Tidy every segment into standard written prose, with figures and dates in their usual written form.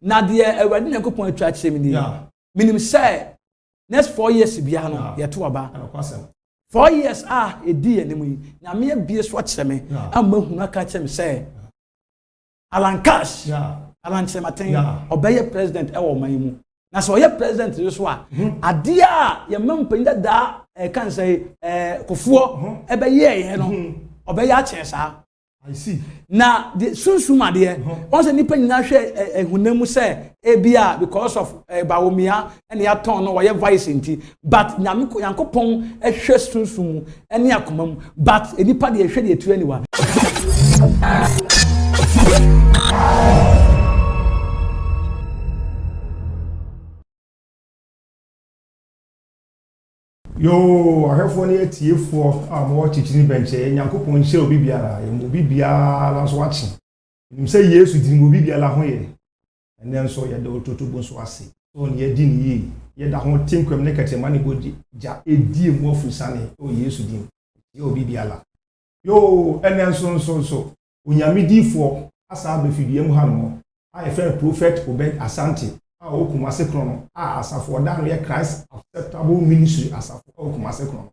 na de awurade Nyankopɔn atwa kyerɛ me ni minim sɛ next 4 years bia no yeto aba 4 years edi enim yi na me abie so akyerɛ me amma hunu aka kyerɛ me sɛ Alan Cash Alan Sematen obeye president ɛwɔ man mu na sɛ ɔyɛ president so a ade a ye mampanyida da kan sɛ kofoɔ ɛbɛyɛ yɛ no obeye akyɛ saa I see. Na the sunsuma de on se nipa nyina hwɛ ehunam sɛ ebia because of bawomia ɛne ya ton no wɔyɛ vice nti but Nyankopɔn ɛhwɛ sunsum ɛne akomam but enipa de ɛhwɛ de etu aniwa Yo, ahefo ne atiefo mo chichini benche Nyankopɔn hye obi biara mo bi biara so wachi nim sɛ Yesu di mo bi biara ho ye ene nso ye de ototobo nso ase so ne ye di ni ye ye da ho tinkwam ne katema ne bodi ja edi mu ofusane o Yesu di ye obi biara yo ene nso onyamedifo asa abefidie mu ha no a ye friend prophet Obed Asante Kumase Krono asafo da no ye Christ Acceptable Ministry asafo Kumase Krono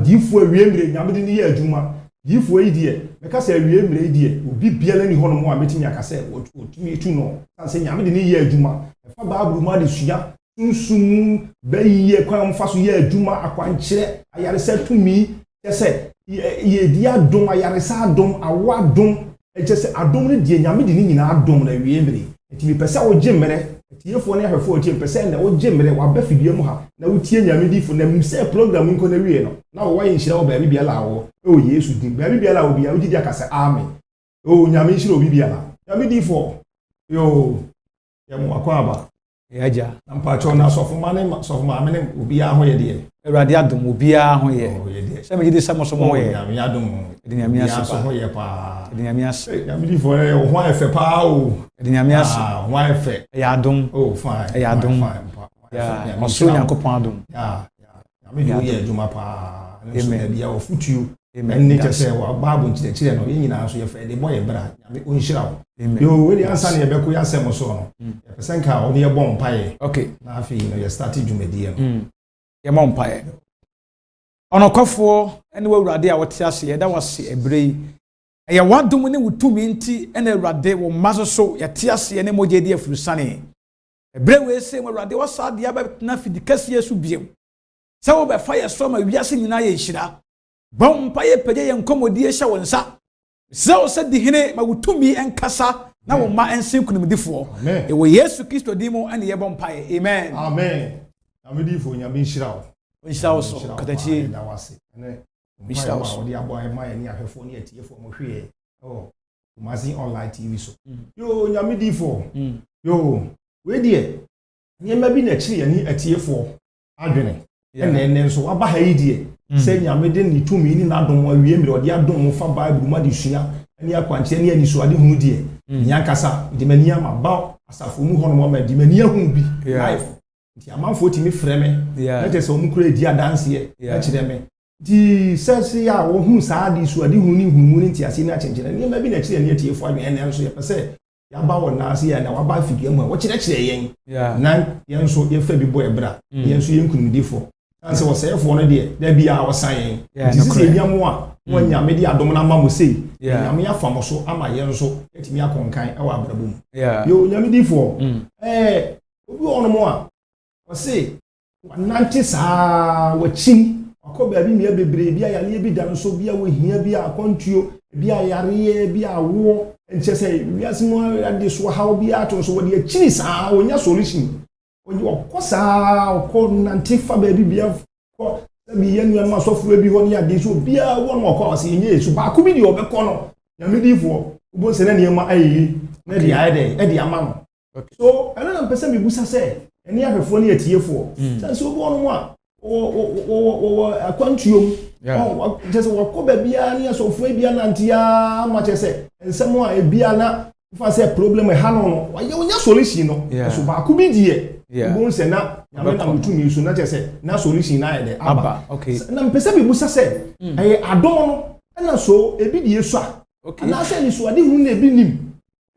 difo awiemre nyamede ni ye adwuma difo yi de meka se awiemre die obi biala ni hono mo a metimi akase otumi etu no sanse nyamede ni ye adwuma fa baabru ma de sua nsum bayiye kwan mfa so ye adwuma akwankyere ayaresa tumi se ye di adom ayaresa adom awadom se adom ne die nyamede ni nyina adom na awiemre etimi pese wo gyemere tiefo ne ahwefo otie pese na wo gyemere wa ba fidie mu ha na wo tie nyamedifo na mse program nko na wie no na wo waye nhyira wo ba bi biala wo o Yesu din ba bi biala wo bia wo gidi akasa amen o nyame nhyira obi biala nyamedifo yo ya mu akwa aba yaja na mpacho na sofo ma ne obi a ho ye de Awurade adom obi a ho ye se me gidi samoso mo ye nyame adom de nyame ase so ho ye pa de nyame ase nyamedifo wo ho afa pa o de nyame ase ho afa ya adom oh fine ya adom ya oso Nyankopɔn adom nyame ye adwuma pa nso na bia wo futuo enne kyese wa babu nkyerɛkyerɛ no ye nyina so ye fa de boye bra nyame onhyira wo yo we di ansa na ye bɛko ya asɛm so no ye pese nka wo ne ye bɔ mpae okay na afi no ye start dwumadie no ye mɔ mpae ɔnokɔfo ɛne wawurade a wɔte ase ye da wase ebrei ɛyɛ wadom ne wutumi nti ɛna awurade wo maso so ye te ase ne mogye di afurusane ebrei we se wawurade wasa de abɛtena fidikase Yesu biem sɛ wo bɛfa ye so ma wiase nyina ye hyira bɔn mpae pɛgye ye nkomodie hyɛ wo nsa sɛ wo sɛ di hene ma wutumi enkasa na wo ma ensin kunumdifo e wo Yesu Kristo di mu ane ye bɔ mpae amen amen amedifo nyame nhyira wo nhyira wo so katachi da wase ene nhyira wo so odi abo ai ma ye ni ahwefo ni atiefo mo hwe oh Kumasi online TV so yo nyamedifo yo we die nyema bi na kire ye ni atiefo adwene ene nso waba ha yi die se nyamede ni tumi ni nadom awiemre odi adom mo fa Bible ma de sua ani akwanche ni ani so ade hunu die nyankasa de mani ama ba asafo mu hono mo ma de mani ahun bi life nti amanfo timi freme na te se o mu kura di adanse e kire me di sese ya wo hu saa di so ade hunu ni hunu ni nti ase na chenchene ni ma bi na kire ni atiefo adwen ene nso ye pese ya ba wo na ase ya na wa ba figure mu wo kire kire yen na yen so ye fa bi boy bra yen so yen kunumdifo anse wo sayefo no de da bia wo san yen sisi nyamo a wo nyame de adom na ma mo sei nyame ya famo so ama yen so etimi akonkan e wa abrabom yo nyame difo obi ono mo a wo sei nante saa wo chim akoba bi mia bebre bia yale bi da so bia wo hia bia akontuo bia yare bia wo enche sei wiase mo ade so hawo bia to so wo de chini saa wo nya solution onye okosa okọ nante fa ba bibia ko bi yenu ma sofuru bi ho ne ade so bia wo no okọ ase enye Yesu ba ko bi de obekọ no nyamedifo ubo se na ne ma ayi na de aide e de ama no so eno na pese mi busa se eni ahwefo ne atiefo so obo no a o akwantuom o jese wo ko ba bia ne sofuru bia nantia ma chese ensemo a e bia na fa se problem ha no wa ye onya solution no so ba ko bi die bon se na nyame na mutumi so na chese na solution na ye aba okay na mpesa bi busa se adon no na so ebi die so a na se ni so ade hu na ebi nim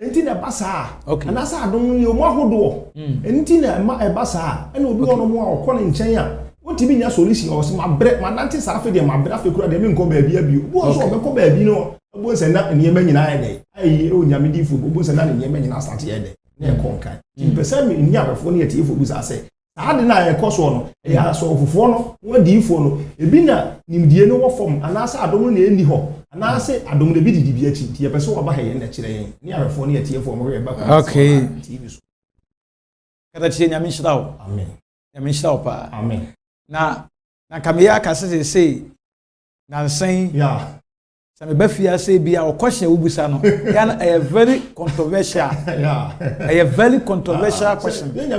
enti na basa ana sa adom yo mo ahodo enti na ma basa ena obi ono mo a okọ ne nchen a wonti bi nya solution o se ma bre ma nante sa afi de ma bre afi kura de me nko ba bia bio bo so obekọ ba bi no bo se na niema nyina ye de ayi o nyame di fu bo se na niema nyina start ye de na e konkan ti pese me ni abefo ne tie fu bu sa se ade na ye koso no ya so ofofo no wadi ifo no ebi na nimdie no wo fom anasa adom na eni ho anase adom na bi didi bi achi tie pese wo ba ha ye na kire yen ni abefo ne tie fo mo ye ba ka okay TV so kada tie nyame shirawo amen nyame shirawo pa amen na kamia ka se na nsen yeah Some befia say be our question ubusa no. A very controversial. A very controversial question. Yeah.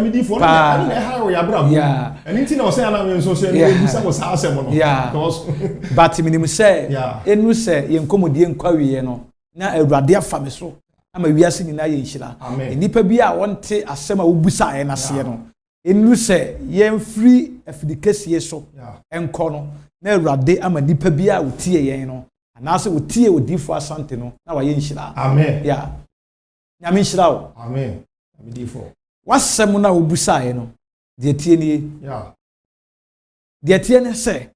Anything I was saying I'm so saying ubusa was asem no. Yeah. But minimum say enu say yenkomodie nkwawie no. Na awurade afa me so. Ama wiase ni na ye nhira. Enipa bi a wonte asem a ubusa ye na se no. Enu say yen free afidikesie so. Enko no. Na awurade ama nipa bi a utie yen no. Anase utie odifo asante no na waye nhira. Amen. Yeah. Nyame nhira wo. Amen. Odifo. Wasem na obusa ye no. De tie ni. Yeah. De tie ne se.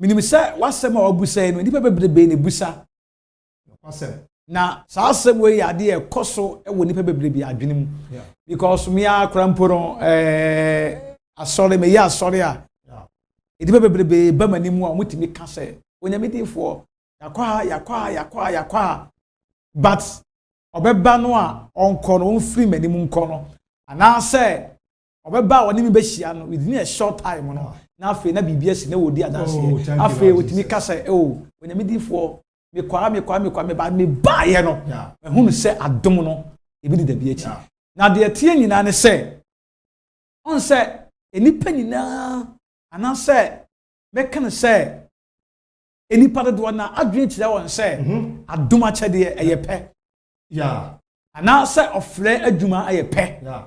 Minim se wasem a obusa ye no nipa bebrebe ne busa. Wasem. Na sa asem we ya de ekoso e wo nipa bebrebe adwene mu. Yeah. Because me akrampo no asore me ya asore a. Yeah. Nipa bebrebe ba manimu a mutimi ka se onyamedifo yakwa but obeba no a onko no free manimu nko no ana say obeba woni mi be hia no within a short time no na afi na bibia si na wodi adanse afi wotimi ka say onyamedifo me kwa ba me ba ye no ehunu say adom no ebi de bia chi na de tie nyina ne say on say enipa nyina ana say me kan say enipa do na adwen kire won say aduma chede eyepe yeah ana say ofre adwuma eyepe yeah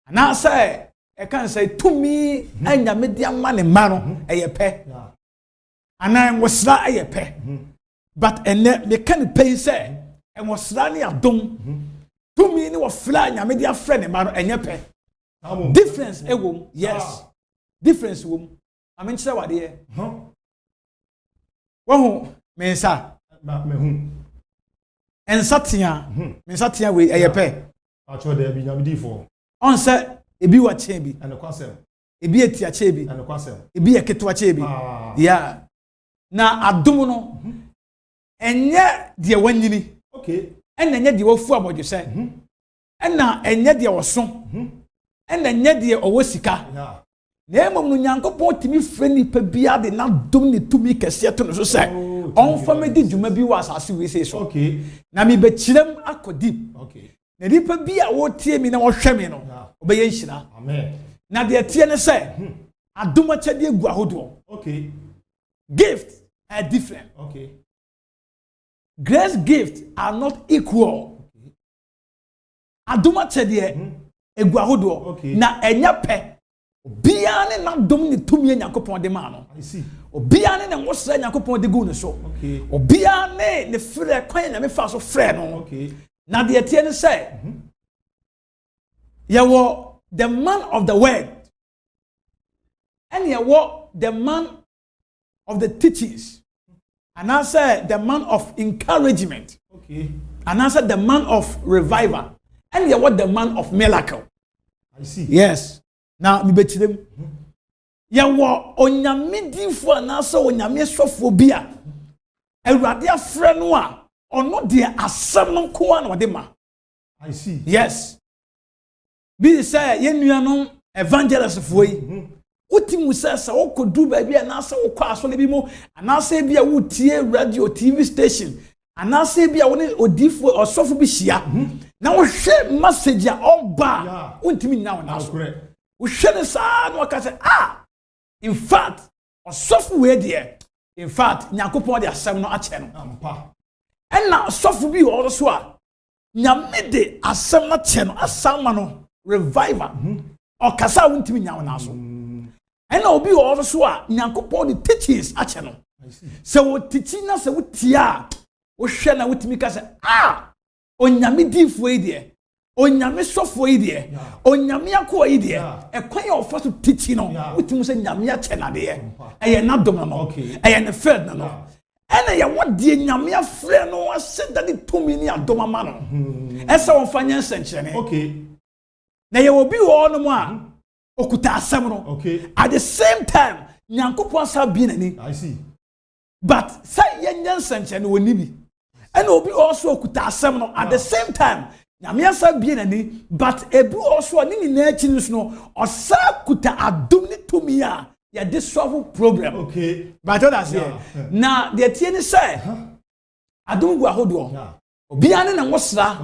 ana say e kan say tumi anya media ma ne ma no eyepe yeah ana nwosra eyepe but ene me kan pay say nwosra ne adom tumi ni wofra anya media frɛ ne ma no enyepe difference ewom yes difference wom amen kire wade Wahu mensa mehu ensatia mensatia we eyepe acho de bi nyamedifo on se ebi wa che bi ene kwasem ebi etia che bi ene kwasem ebi eketo che bi yeah na adom no enye de wanyini okay ena enye de wofu abodwo se ena enye de woso ena enye de owosika yeah na emom no nyankopon timi frɛ nipa bia de na dom ne tumi kɛse to no so sɛ ɔnfa me di dwuma bi wɔ asase we sei so okay na me bekyirem akɔdi okay na nipa bia wo tie mi na wo hwɛ mi no obɛyɛ nhyira amen na de tie ne sɛ adom akyɛde egu ahodoɔ okay gifts are different okay grace gifts are not equal adom akyɛde egu ahodoɔ na ɛnya pɛ Obia ne na dom ne tumi Nyankopon de ma no. I see. Obia ne nwosra Nyankopon de gu ne so. Okay. Obia ne frɛ kwan Nyame fa so frɛ no. Okay. Na de tie ne sɛ yawo the man of the word and yawo the man of the teachings and answer the man of encouragement. Okay. And answer the man of revival and yawo the man of miracle. I see. Yes. Na mi betirem ya wo onyame difo anasa onyame sofo bia awurade afrɛ no a ɔno de asɛm no ko an ɔde ma I see. Yes bi say yenuanom evangelist fo yi utimu sɛ wokodu ba bia anasa wokɔ asole bi mu anasa bia wotie radio TV station anasa bia woni odifo ɔsofo bi hia na wo hwɛ message a ɔba wontimi nya wona so we shouldn't say no ka say in fact osofu we there in fact Nyankopon de asem no ache no ampa na osofu bi wo so a nyame de asem no ache no asama no revival o kasa wontimi nya wona so na obi wo so a Nyankopon de teachings ache no so wo teaching na se wo tia wo hwe na wotimi ka say onyame difo yi de onyame sofo yi de onyame akọ yi de ekwan ya ofo so teaching no utim se nyame ya chenade eye na dom no eye ne fed no ena ya wode nyame afre no aseda de tomi ni adom ama no esa won fanya nsenkyene na ye obi wo no mu a okuta asem no at the same time nyankopon sa bi nani I see but say ye nsenkyene woni bi ena obi also okuta asem no at the same time nyame asa bi nani but ebu also ni na achi no osa kuta adom ni tomi a ya this solve problem but others here na the tie ni say adom gu ahodo obi ane na wosra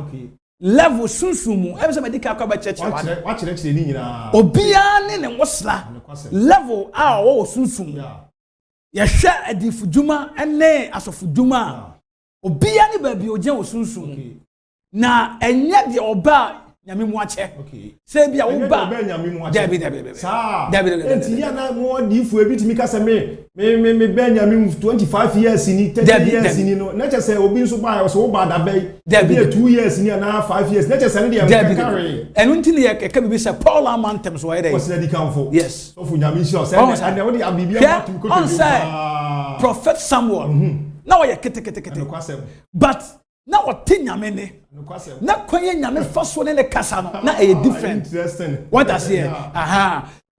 level sunsumu e be say medical kwa ba church wa kire ni nyina obi ane na wosra level a wo sunsumu ya hwa adifuduma ene asofuduma obi ane ba bi oje wo sunsumu na enye de oba nyame mu ache say bia wo ba dabi enti ya na mo di fu ebi timi ka se me be nyame 25 years ni 30 years ni no na che say obi nso ba so wo ba da be 2 years ni na 5 years na che say ne de carry enu nti ne ka bi say Paul amantem so why dey was ready come for yes so fu nyame sure say and wo di abibia matum ko to prophet Samuel na wo ye kete but na wote nyame ne na kwanye nyame faso ne kasa no na e different interesting what does here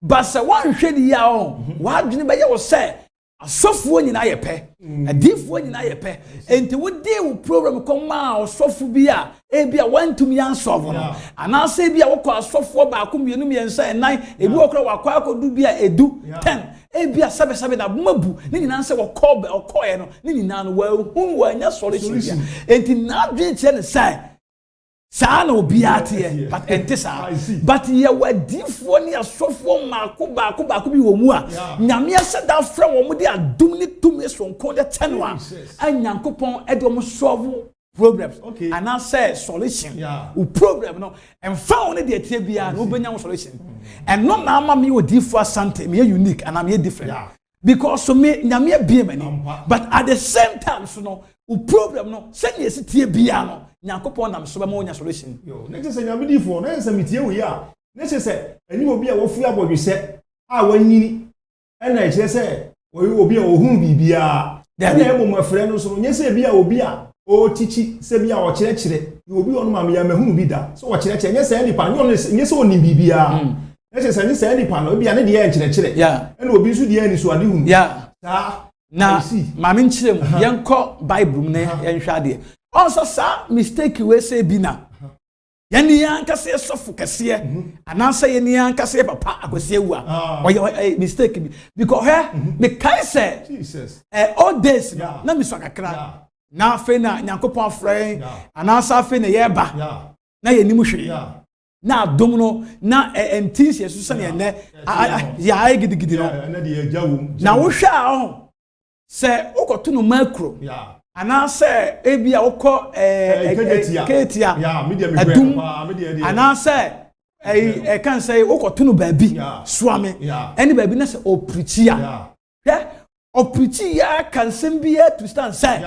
but say one hwedi ya o wa dwene be ye wo say asofuo nyina ye pe adifuo nyina ye pe enti wo dey wo program ko ma asofu bi a e bi a wantum yan solve no ana say bi a wo ko asofuo ba ko mienu miensa enan e bi wo kro wa kwa akodu bi a edu 10 e bi a sabe na mabu ni nyina se wo call okoye no ni nyina no wa hu wa nya solution enti na dwen che ne sai sa na obi ate but entisa but ye wadifuo ni asofuo mako ba bi wo mu a nyame ase da fra wo mu de adum ni tumi sonko de tenwa anyankopon e de mo solve problems and I say solution o problem no and found the tie bia no benya solution and no na ama me odifo asante me unique and I'm different because so me nyame bia mani but at the same time so no o problem no say ye tie bia no nyankopon nam so be mo nya solution yo na je say nyame difo na say metie we ya na je say ani obi a wofu abodwese a wanyini na je say obi a ohun bibia na emo mafre no so nye say bia obi a o tichi se bia o kire obi onu ma me ya mahunu bi da so o kire nye say nipa nye say oni bibia na je say nye say nipa no bia ne de ya kire na obi nso de ya ni so ade hunu na ma me nkire mu yenko bible ne yenhwa de also sa mistake we say bi na yani yankase sofu kase ana say yani yankase papa akose wu a oye mistake bi because me kai say Jesus all days na me so kakra na fe na nyankopon afre ana sa fe na yeba na ye nimu hwe na adom no na entis yesu se na ne ya ai gidigidi no na de ya jawu na wo hwe a se ukoto no macro ana se ebi a ukọ ketia adum ana se kan say ukoto no baabi suame eni baabi na se oprichia o preach ya kan sembia to stand say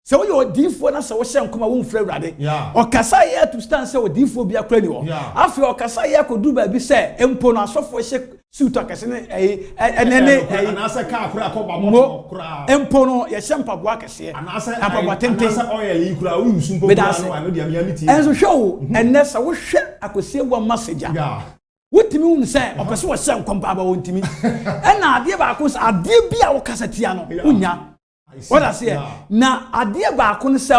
so you odifo na se wo hye nkoma wo mfra urade o kasa ya to stand say odifo bia kra ni wo afi o kasa ya kodu ba bi say empo na asofo hye suit akase ne enene na se ka kra ko ba mo kra empo no ye hye mpaboa akase apaboa tente na se oil yi kra wo yusu mpo no ano dia me amiti enso hwe enesa wo hwe akosie wo message wotimi hu say opese wo hye nkompa ba wontimi ena ade ba ko ade bia wo kasa tia no unya what I say na ade ba ko ne say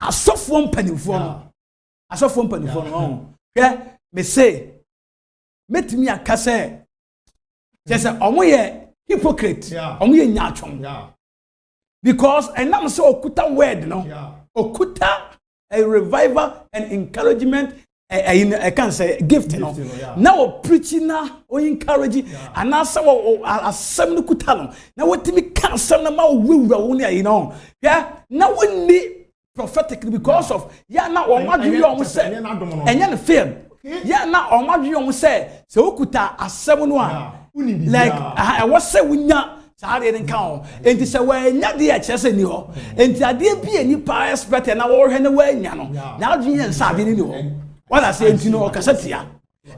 asofo mpanimfo no me say metimi akase just omo ye hypocrite omo ye nyatwon because enam say okuta word no okuta a revival and encouragement I can say gift no now preaching na o encourage and now say asem no kuta no na wetimi kan asem na ma wura wo ne no na woni prophetic because of na o madwe o say enya no fail na o madwe o say se okuta asem no a like I was say wunya saa de nka ho enti se wa nya de a kyerese ni ho enti ade bi ani pa expert na wo hwe na wa nya no na adwen yen sa de ni ho wala se enti no okasa tia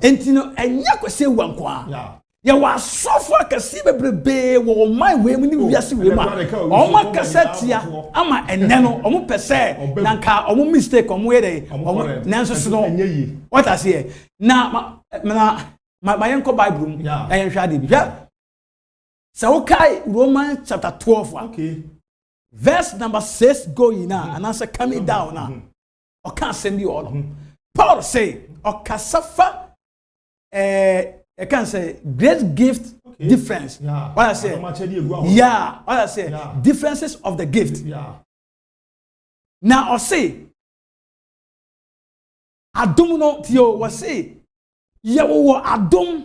enti no enya kwese wa nko a ya wa sofo akasi bebrebe wo man we mu ni wiase we ma o ma kasa tia ama enne no o mu pese na nka o mu mistake o mu yede o mu nanso so no what I say na my uncle Bible I hwa de bi so okay Romans chapter 12 okay verse number 6 going now and answer coming down now o can send you all Paul say o kasafa I can say great gift difference what I say what I say differences of the gift now I say adom no tio we say yewo adom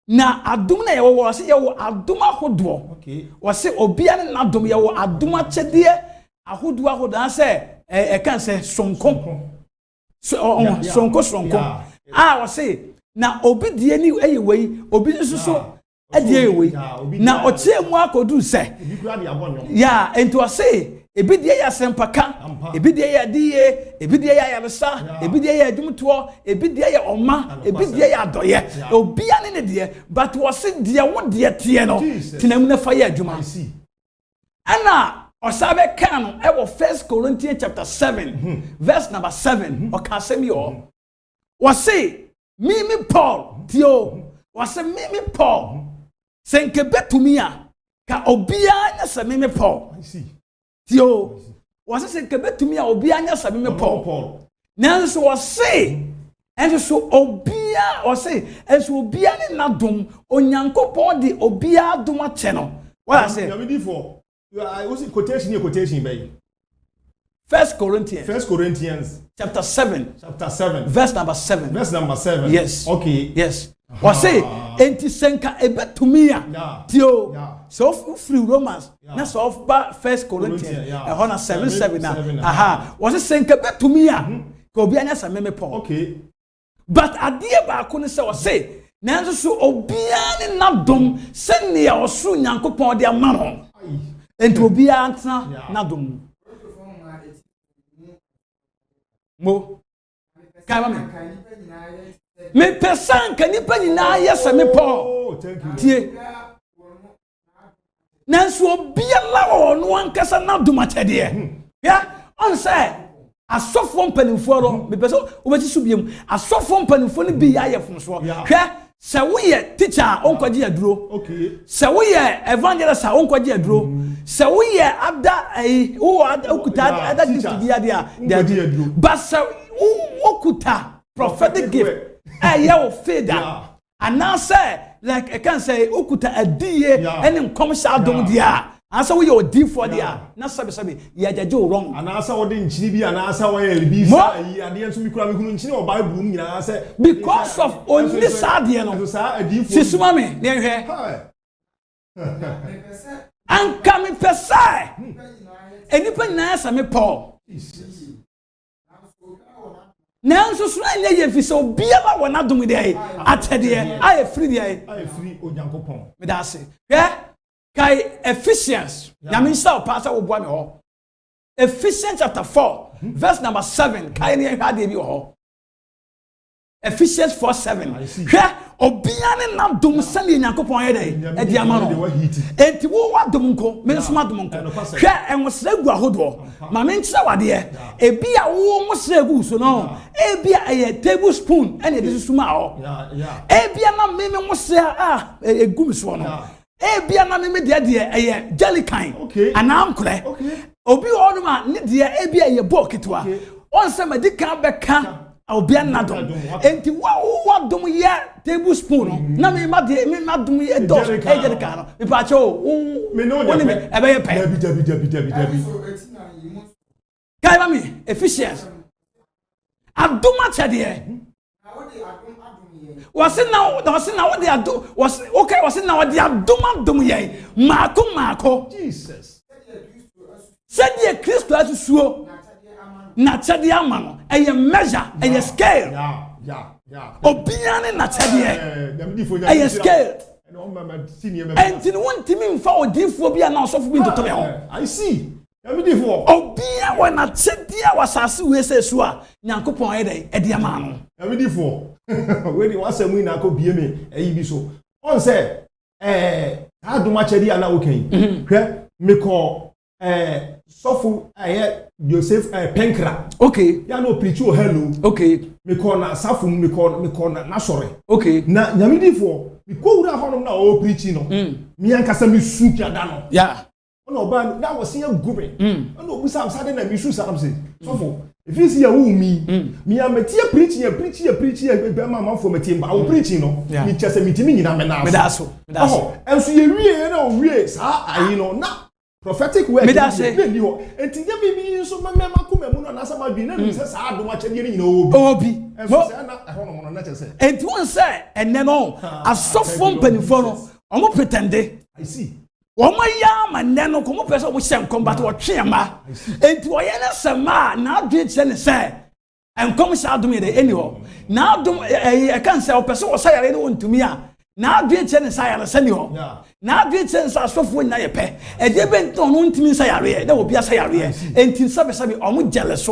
na adom na yewo say yewo adom ahodo we say obia ne nadom yewo adom achede ahodo an say I can say sonko sonko we say na obi die ni eyewei obi nsuso adie eyewei na oche mu akodu say ya ento we say ebi die ya sempaka ebi die ya die ebi die ya yaresa ebi die ya adwumto ebi die ya oma ebi die ya adoye obi ane ne die but we say die wo die tie no tinam na fa ya adwuma ana osabe kan no e wo 1 Corinthians chapter 7 verse number 7 o ka semi o we say me Paul tio we say me Paul senke betumi a ka obia nya se me Paul tio was say ke betumi a obi anya sabe me Paul nanso was say enso so obia was say enso obia ne nadom onyankopon di obia adom ache no what I say I was in quotation by 1 Corinthians chapter 7 verse number 7 yes okay yes was say enti senka ebetumi a tio so free Romans na so of 1 Corinthians hona 7 na was senka betumi a ko obi anya sa me Paul okay but adie ba ko ne se was say nanso so obia ne nadom se ne ya osu nyankopon de ama no enti obia antna nadom mo kai me person kan nipa nyina yesa me Paul tie nanso obia la no ankasa na domachede ya on say asofo mpanimfo ro me person obeti so biem asofo mpanimfo ni bi ya yefomso hwe se wo ye teacher onkwaje aduro okay se wo ye evangelist onkwaje aduro se wo ye ada wo okuta ada gift dia dia but se wo okuta prophetic gift ya fader and now say like I can say okuta adie ene nkom sha dom dia asa wo ye odi for dia na sabe ya jaje wrong and asa wo de nchini bi and asa wo ye libi sa yi ade enso mi kura mi hunu nchini o bible mu nyina say because of only sadie no sisuma me ne hwe anka me pesa enipa nyina sa me Paul nanso so anya ye fi so bia ba wona dom de ai atede ai free onyankopon me da se kai Ephesians ya me say pastor wo boa me ho Ephesians chapter 4 verse number 7 kai ne hwa de bi ho Ephesians 4:7 obia ne na dom sale nyankopon ye dey e di ama no enti wo wa dom nko me nso ma dom nko hwe enwosra gu ahodo ma me nkyira wade e bia wo nwosra gu so no e bia e tablespoon ene de susuma ho e bia na me nwosra egu mi so no e bia na me de e jelly kind anam kure obi wo no ma ne de e bia ye boketwa on se ma dika beka obia nadom enti wa dom ye tablespoon na me ma dom ye dos e je ka no me pa cho me no de e be ye pe dabi kai ba mi Ephesians adoma chede wasi na wo de ado wasi okay wasi na wo de adom ye mako Jesus said ye Christ asuo na chade amano eye measure eye scale yeah obia ne na chade eye scale And you want to mean for diphobia now so for me to tell you. I see. I'm before. Oh, be when I said dear was as we say so. Nyankopon ediamano. I'm before. When you want some win, I could be me. A so. On say, I do much idea now. Okay. Me call Sofu Joseph Penkra. Okay. Ya no preach you hello. Okay. Me call na Safu me call na sorry. Okay. Na nyamidi for. Me ko wura honom na o preaching no. Me ankasa me su kiada no. Yeah. Ono ba na was here gube. Ono obusa am sade na me su sam say. Sofu if you see a me am metie preaching be ma for metie ba o preaching no. Me chese mitimi nyina me na. Me da so. Enso ye wie na o wie sa ayi no na prophetic word. Me da say. Enti ya bibi so ma kuma mu no na sa ma bi na me say sa adom a chede nyina obi. Enso say na hono mo na chese. Enti won say enne no asofo mpanifo no omo pretende. I see. Omo ya ma nne no komo pese omo hye combat wo twe ma. Enti wo ye na sama na adwe che ne say enkom sha adom ye de eni ho. Na adom e kan say o pese wo sayare ne wontumi a na adwe che ne sayare sani ho. Na adwe che ne asofo nya ye pe. E de benton no ntumi sayare na obi asayare. Enti sabe omo jealousy.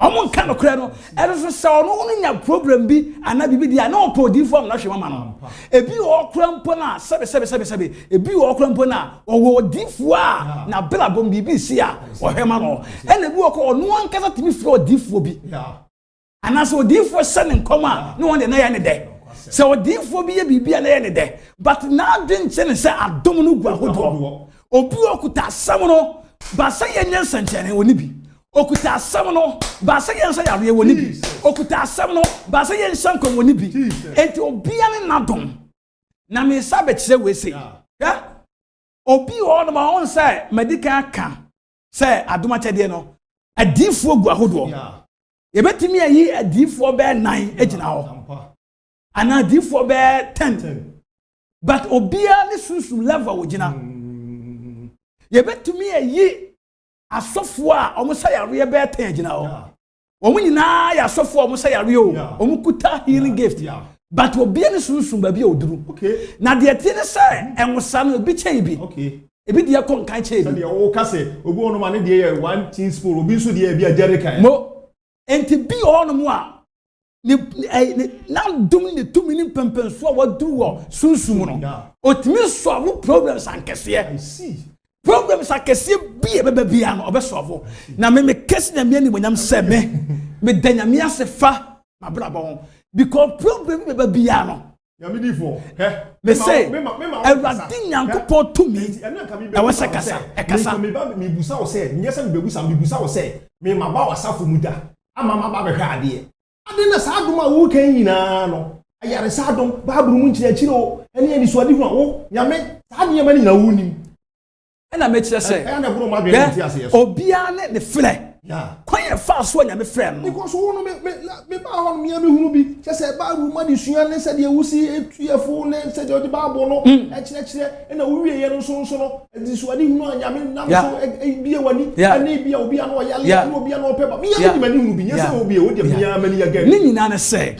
Omo kan no kra no e so no nya problem bi ana bibi dia na opodi form na hwe mama no ebi o kra mpo na sebe ebi o kra mpo na owo difu a na bela bom bibi si a o hwe ma no e na bi o ko no ankasa timi fro difu bi ana so difu se ne nkoma no won de na ya ne de se o difu bi ye bibi na ya ne de but na adwen che ne se adom no gua hodo obi o kuta asam no ba se ye nyen sanchene oni bi okuta asam no ba se yen sa yare woni bi okuta asam no ba se yen shan kon woni bi enti obia ne nadom na me sa be kire we se ya obi ho no ma on say medical kan say adoma chede no adifo gu ahodo ye betimi ayi adifo be 9 ejina ho ana adifo be 10 but obia ne susum level wogina ye betimi ayi asofo a omo sayare be 10 gina ho omo nyina ya asofo omo sayare o omo kuta healing gift but obi ne sunsun ba bi oduru na de tie ne say enwosa no obi chei bi ebi de kon kan chei bi de o ka se obi ono ma ne de ye one teaspoon obi so de bi a jerrycan mo enti bi ono mo a ni na dum ni tumi ni pempen so a waduru wo sunsun no otimi solve problems ankese I see problems akese bia bebia no obesolve na me kesi na me ni bonyam se me danyame asefa mabrabo because problem bebia no ya me di for me say everything Nyankopon to me e wose kasa me busa wo say nyese me busa wo say me maba wasafo muda ama maba be hwa ade na sa adom a wo kan nyina no ayare sa adom baaburu mu nkyira kyire o ene ani so ade hu a wo nyame sa ade yema ni na wunim ena me kire say na buru ma be nti ase yeso obia ne fle kwan ye fa so nyame frɛ no because wo no me ba ho no me hunu bi kye say ba ru ma di sua ne se de wusi etuefo ne se de odi ba bo no kyire ena wo wie ye no so no di so ade hunu anyame nam so bie wani ene bia obi ano yale ne obi ano peba me ya di mani hunu bi nyese obi e wo de bia mani ya ga ni nyina ne say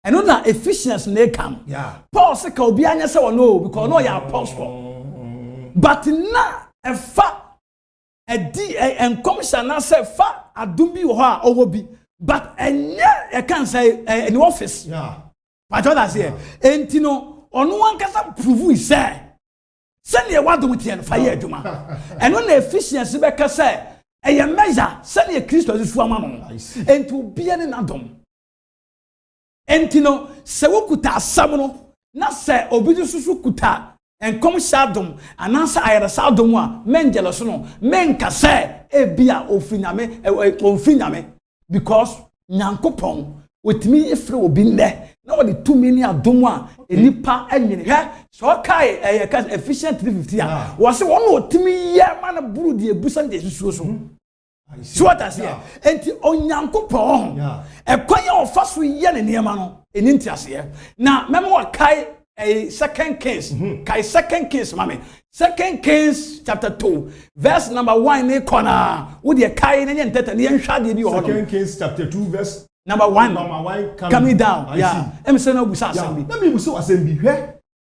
eno na efficiency na come Paul say ka obi anya say no because no ya apostle but na efa edi enkomsha na say fa adum bi wo ha owo bi but enye e kan say in office but what say enti no onu ankasa prove say ne wadum tie no fa ye adwuma eno na efficiency be ka say eye measure ne Kristo azufu ama no enti obi ne nadom enti no se wo kuta asam no na se obi susu kuta enkom shadom anansa ayere sadom a menjelo so no menka say ebia ofinyame because Nyankopon wetimi efre obi nde na wo de 2 million adom a enipa anyine he so kai efficient 350 a wo se wo no otimi ye ma na buru de ebusan de susuo so so what I say enti Onyankopon ekwan ye ofaso ye ne niema no eni ntiase na memo wa kai Second Kings, Second Kings, mommy. 2 Kings chapter 2, verse number 1 in corner. Would you carry any entity? 2 Kings chapter 2, verse number 1 coming down. Yeah. I'm saying no busa assembly. Let me busa assembly.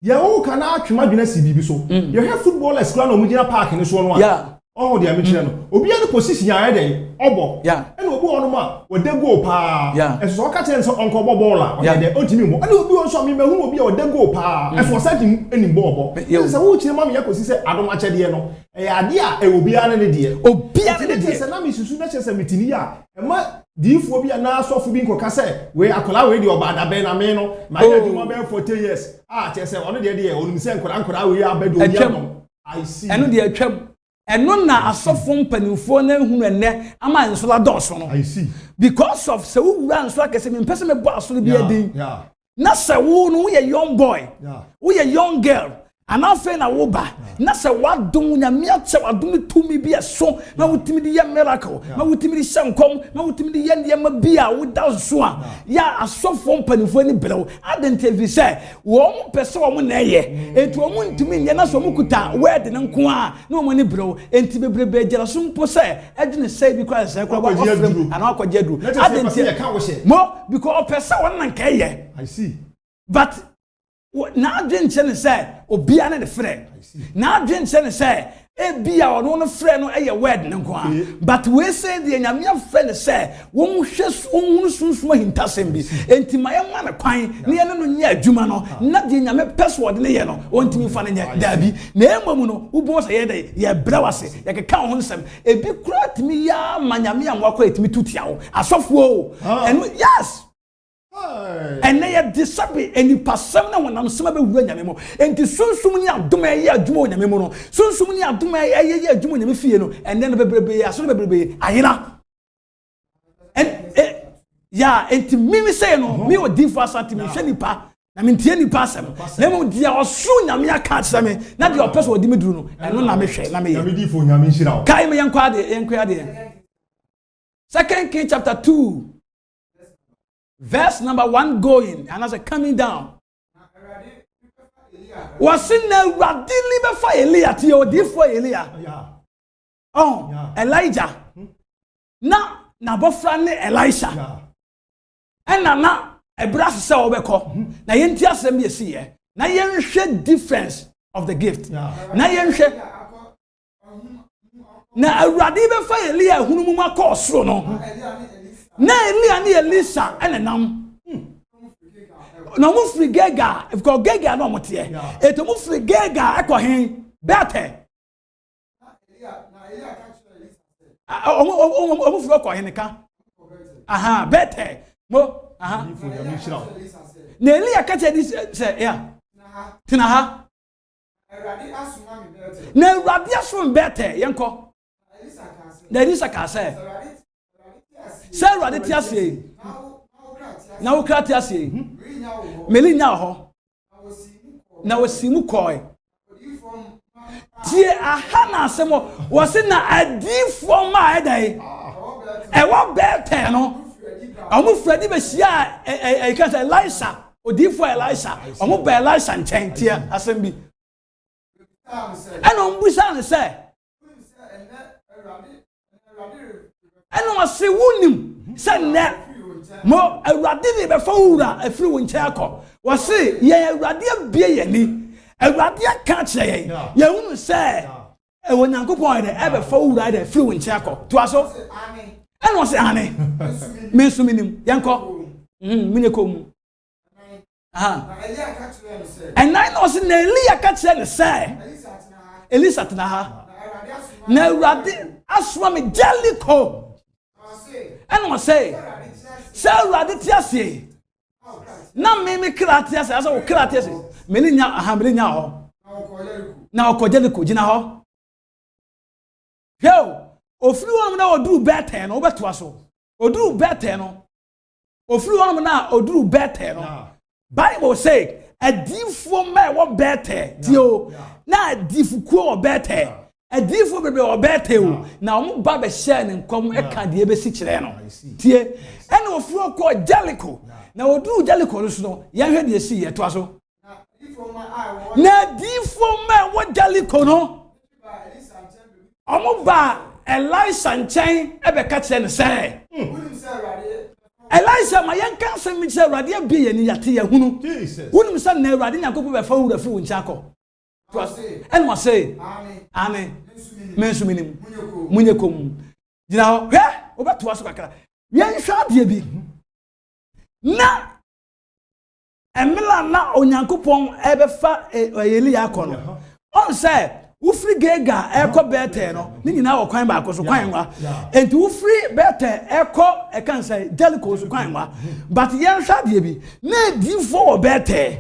ya o kana atwema dwena si bibi so you have footballers kura na omugina park ni so no yeah oh dia me kire no obi an position ya dey obo yeah and obi onu ma we dey go pa eso ka tell so onko bo ball la o dey ontimi mo and obi on so me mahu obi a we dey go pa eso sa di eni bo so wo kire ma me yakosi se adoma chede no e ade a e obi an ne de obi an ne de se na me susu na chese mitini ya e ma diifo bi na asofo bi nkoka se we akola we de obada be na me no ma ya dwuma be 40 years chese ono de onum se nkora we abedo obi no I see eno de atwam eno na asofo mpanimfo na ehunu enne ama nsola dɔso no I see because of se wo wura nsola kese me mpese me bɔ asoro bi adin na se wo no wo young boy wo young girl anafe na wo ba na se wadom nyame ache wadom tumi bi eso na wotimi di ye miracle na wotimi di shankom na wotimi di ye ndie ma bi a wo da so a ya asofo mpanimfo ni brew identify say wo mo pese wo mo na ye etu wo mo ntimi nye na so mo kuta word ne nko a na wo ni brew enti bebrebe gera so mpo say edwene say bi kwa say kwa wa ofrem ana akogye duru identify mo because pese wo nan ka ye I see but na adwen chene say obia na de frɛ na adwen chene say ebia ono no frɛ no eye word ne nko a but we say the nyame frɛ ne say wo hwɛ wo sunsun hintasɛm bi enti maye ma ne kwan ne ye no nya adwuma no na de nyame password ne ye no ontimi fa ne nya dabi na emamu no wo bo say ye de ye brewase ye keka ho nsɛm ebi kura timi ya ma nyame anwa kɔ etimi tutia wo asɔfo o eno yes and they are disabled and you pass some when I'm some of the and soon you are doing a jumon yamono soon you are doing a jumon yamifino and then the baby as soon as baby ayina and yeah and to me say no me or differ something me shani pa na me tie ni pa sam na mo dia osu nyame aka asame na dia opese odi me duru no eno na me hwe na me ye nyame di fo nyame nhira o kai me yankwa ade 2 Kings chapter 2 verse number 1 going and as a coming down was in the radili before Elia ti odi for Elia oh Elijah na bofra ne Elisha and na ebras se obeko na yenti asem ye si ye na yenhwe difference of the gift na yenhwe na awurade befa Elia hunu mu makọ soro no na Elia ni Elisa enenam na mu free Gega if go Gega no motie eto mu free Gega ekohen bete na Elia catch Elisa o mu free ekohen ka aha bete mo aha na Elia catch Elisa say yeah tina ha na Awurade asum bete yenko na Elisa ka say say Awurade ti ase na wo krati ase meli nya ho na wosimu koi tie aha na asemo wose na adifo ma edai e wo bete no omu fredi be hia e kan say Elisha odifo Elisha omu be Elisha nchen tie asem bi eno mbusa ne say eno wase wunim say ne mo Awurade ni be fa wura afiri wo nche akọ wase ye Awurade abie ye ni Awurade aka kire ye hunu say e wo Nyankopon de e be fa wura de afiri wo nche akọ to aso eno wase ane me so minim yanko mine kom aha na Elia aka kire no say and I know say na Elia aka kire no say Elisa tena ha na Awurade asoma me Jericho eno say say Awurade ti ase na me krati ase asa wo krati ase me ni nya aha me nya ho na okoje de ko gina ho yo ofiri won na oduru bete no obeto aso oduru bete no ofiri won na oduru bete no Bible say adifo ma wo bete dio na adifu ku wo bete adifo bebe wo bete o na omo ba be share ne nkom e ka de be si kire no tie ene ofuro ko Jericho na oduru Jericho no so no ya hwe de si ye to aso na adifo ma wo Jericho no omo ba Elisha nchen e be ka kire ne say Elisha ma yan kan sem mi se Awurade abi ye ni yate ye hunu. Jesus. Wunum se na Awurade Nyankopɔn be fa wura fi won chako. And was say, Amen. Mensu minim. Munyekom. Dina hwe obeto aso kakra. Yen hwa de bi. Na emela na Onyankopɔn ebefa Elia akono. On say ufri gega eko bete no ni nyina wo kwan ba akoso kwan wa enti ufri bete eko e kan say Jericho so kwan wa but yen hwa de bi na difo wo bete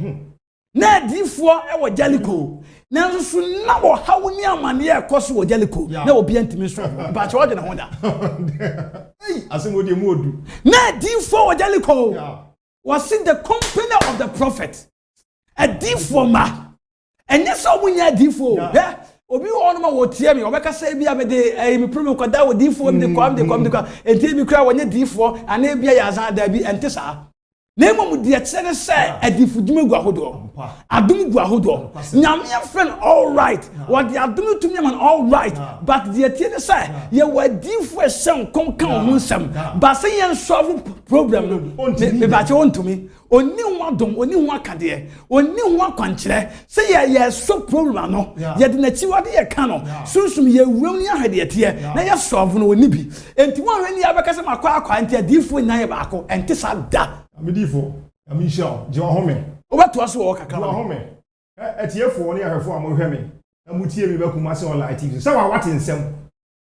na difo e wo Jericho na so na wo hawo ni amane e koso wo Jericho na obi antimi so ba che wo de na honda asemo de mu odu na difo wo Jericho was in the company of the prophet a difo ma enye so munya difo obi won ma wo tie me obeka say bia me de me promo kwada wo difo me de kwam enti bi kra wonye difo ana bia ya azan da bi enti sa na emom de kyere say adifo dwuma gu ahodo adum gu ahodo nyame friend all right what the adum to me man all right but the tie say ye wa difo ehye kon kan ho nsam ba say ye solve problem me ba che wontumi oni ho adom oni ho akade oni ho akwankyere say ye so problem no ye de na chiwade ye ka no sunsum ye wuram ni ahade tie na ye solve no oni bi enti won hwe ni abeka say makwa enti adifo nyan ba ako enti sa da amidifo amisha je ohome obeto aso wo kakra ohome etiefo ni ahwefo amohwe me amutie mi bakuma se online tv so wa wate nsem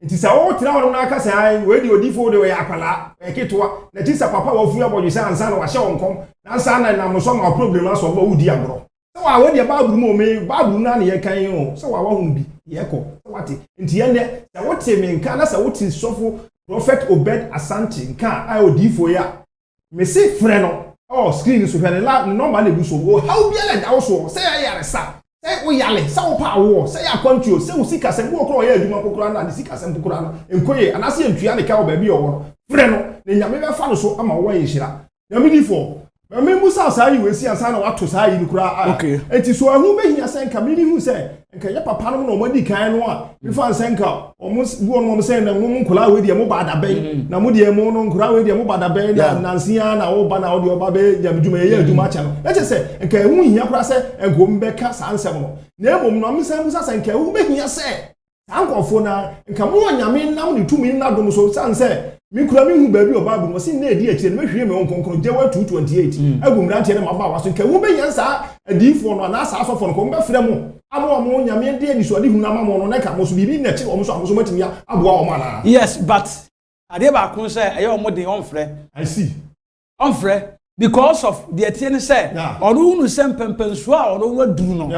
nti sa wo tira wono na aka sai we di odifo de we akwala eketoa na ti sa papa wa fu abojo sa ansa na wa hye wonkom na ansa na nam no so ma problem na so wo wudi agro so wa we di baabulu mo me baabulu na ne ye kan o so wa hu bi ye ko so wate nti ye ne sa wote me nka na sa wote sofo prophet Obed Asante nka ai odifo ya me se frɛ no screen so hwɛ la normal lebu so o how be like that so say ya resa say o yale say o pa wo say ya control say o sika sem wo kro ya adwuma kokora na de sika sem kokora na enkoye anase entua ne ka wo ba bi owo frɛ no ne nyame be fa no so ama wo ye hira nyame di fo me musa sa yi we si ansa na wato sa yi kura enti so ahu be hia sen ka me ni hu say enka ye papa no no madi kan no a me fa sen ka o mu wo no sen na mu nkula we de mo ba da ben na mu de mo no nkula we de mo ba da ben na nansia na wo ba na wo de oba be jamdwuma ye adwuma cha no e che se enka hu hia kura se enko mbe ka sa ansem no na emom no amsa musa sen ka hu be hia se ankofo na enka mo nyame nam ne tumi na dom so san se mi kura mi hu ba bi oba bu si na edi akire me hwie me onkonkron jewa 228 agum rantie na maba waso nka wo be yansa adifo no na sa asofo no ko mbe frɛ mo amo nyame de adi so adi hu na mamo no na ka mo so bibi na chi o so amoso matimi ya aboa o mana yes but ade ba kun say aye o mo de on frɛ I see on frɛ because of the etienne say onu unu sem pempenso a onu waduru no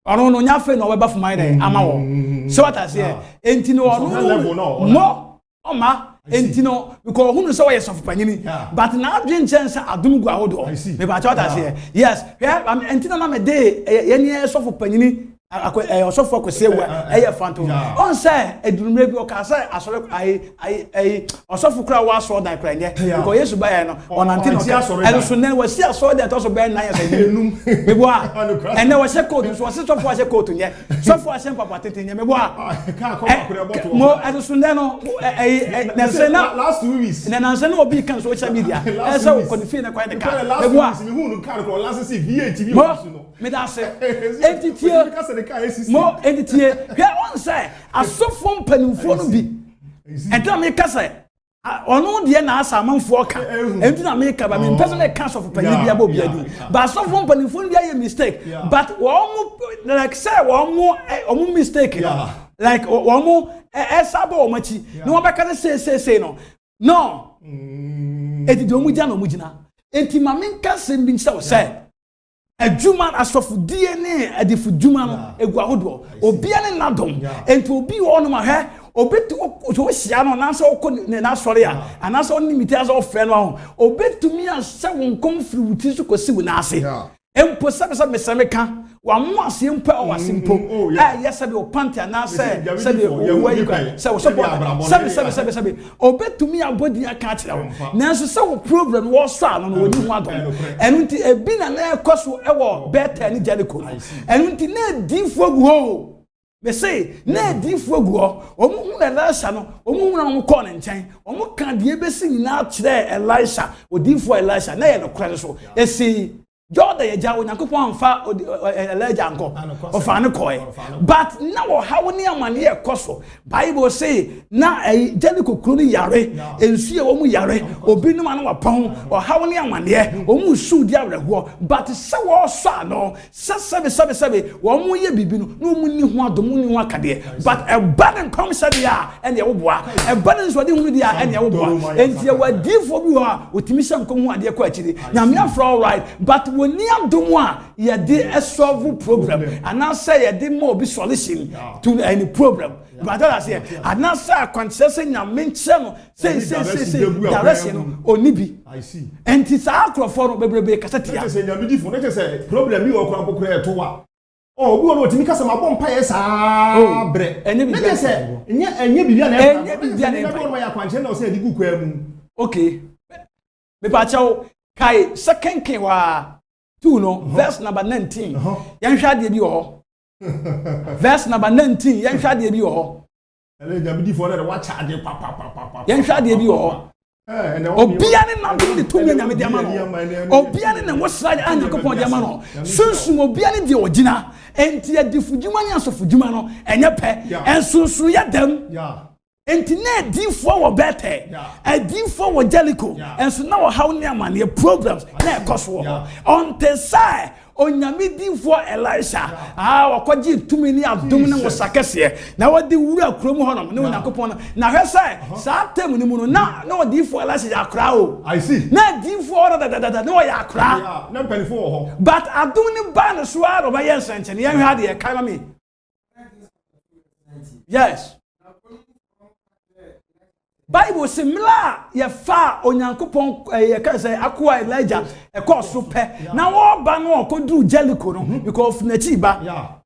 onu no nya fe no we ba fuma ide ama wo so what I say enti no onu mo oma enti no because hunu so yes of panyini but na adwen chance adum gu ahodo me ba cha what I say yes enti na me dey ye ne so of panyini so for kwese eye phantom on say edurumre bi o ka say asore ai osofu kra wa so dan kra nye because yesu ba ye no onante no e so na we see asore that also be 9 years enum me bo a and na we say code so so for say code nye so for say papa tete nye me bo a ka ko akure bottle mo e so na na say na last 2 weeks na say na obi kan social media e say ko the fee na kwai de ka me bo a me hu no kan ko last see VAT no me da say etitie mo editie hwe on say asofo mpanimfo no bi enta me ka say ono de na asa amanfo ka enti na me ka ba me person e ka asofo panim bia ba obiadi ba asofo mpanimfo no bia ye mistake but wo like say wo mistake like wo sabo o machi no wo be ka say no edi do mu ja no mu gina enti ma me ka sem bi say adwuma asofu DNA adifu dwuma no egu ahodo obia ne nadom enti obi wo no ma hwe obetu so hia no na so ko na sori a ana so nimiti aso ofre no ho obetumi ase wonkom firi wuti so kosi wu na ase empo sabe mesemeka wa mo ase empo o ase empo yes be o panty na say be o way say o support sabe obetumi abodi aka kire wo na so say wo problem wo so ano no woni ho adom enu nti ebi na na ekoso e wo beta ni Jericho enu nti na di fogu ho me say na adifo gu ho omo hu Elisha no omo hu na omo call ne nchen omo kan de ebesi nyina kire Elisha odifo Elisha na ye no kore so esi Jordan ye jawo Nyankopon amfa Elijah anko ofa ne koe but na wo hawo ne amane ye koso Bible say na Jericho kru ni yare ensu ye wo mu yare obi no anu wapon o hawo ne amane ye o mu su di awreho but se wo so ano sebe wo mu ye bibi no no mu ni ho adom ni ho akade but e ban kom se dia ene ye wo boa e ban so de hu dia ene ye wo boa enti ye wadifo bi ho a otimi se nkom ho ade ko akiri na me afro all right but ni adom a ye de solve problem and now say ye de more be solution to any problem but that say and now say conscious nyame nche no say direction oni bi I see and it's akrofo no bebrebe kasatia say nyame di fo no say problem bi wo kran kokoro eto wa oh bi wo otimi kasa mabon pa yes ah bre enye bi say enye bibia na enye bibia na enye ya kwanche na say di gu kwa mu okay me pa chawo kai second king wa 2 no verse number 19 yan hwa de bi ho verse number 19 yan hwa de bi ho ele nyame di fo na wa charge pa yan hwa de bi ho obia ne nam de tumi nyame de ama no obia ne wo sra Nyankopon de ama no sunsun obia ne de ogina enti adifudwuma nya sofudwuma no enye pe ensunsun ya dem enti na adifo wo bete adifo wo Jericho enso na wo haw ne amane problems na ekoso on the side onyame difo Elisha wakoji tumi ni adom ne wo sakese na wodi wura krom honom ne Nyankopon na hwese sa tem ni mu no na wo difo Elisha ya kra o I see na difo da no ya kra na mpanifo wo ho but adom ni ba no so aro ba yen senche ne yan hwa de kai ma me yes Bible similar ye fa Onyankopon ye ka say akwa Elijah e ko so pe na wo ba no okodu Jericho no because na chi ba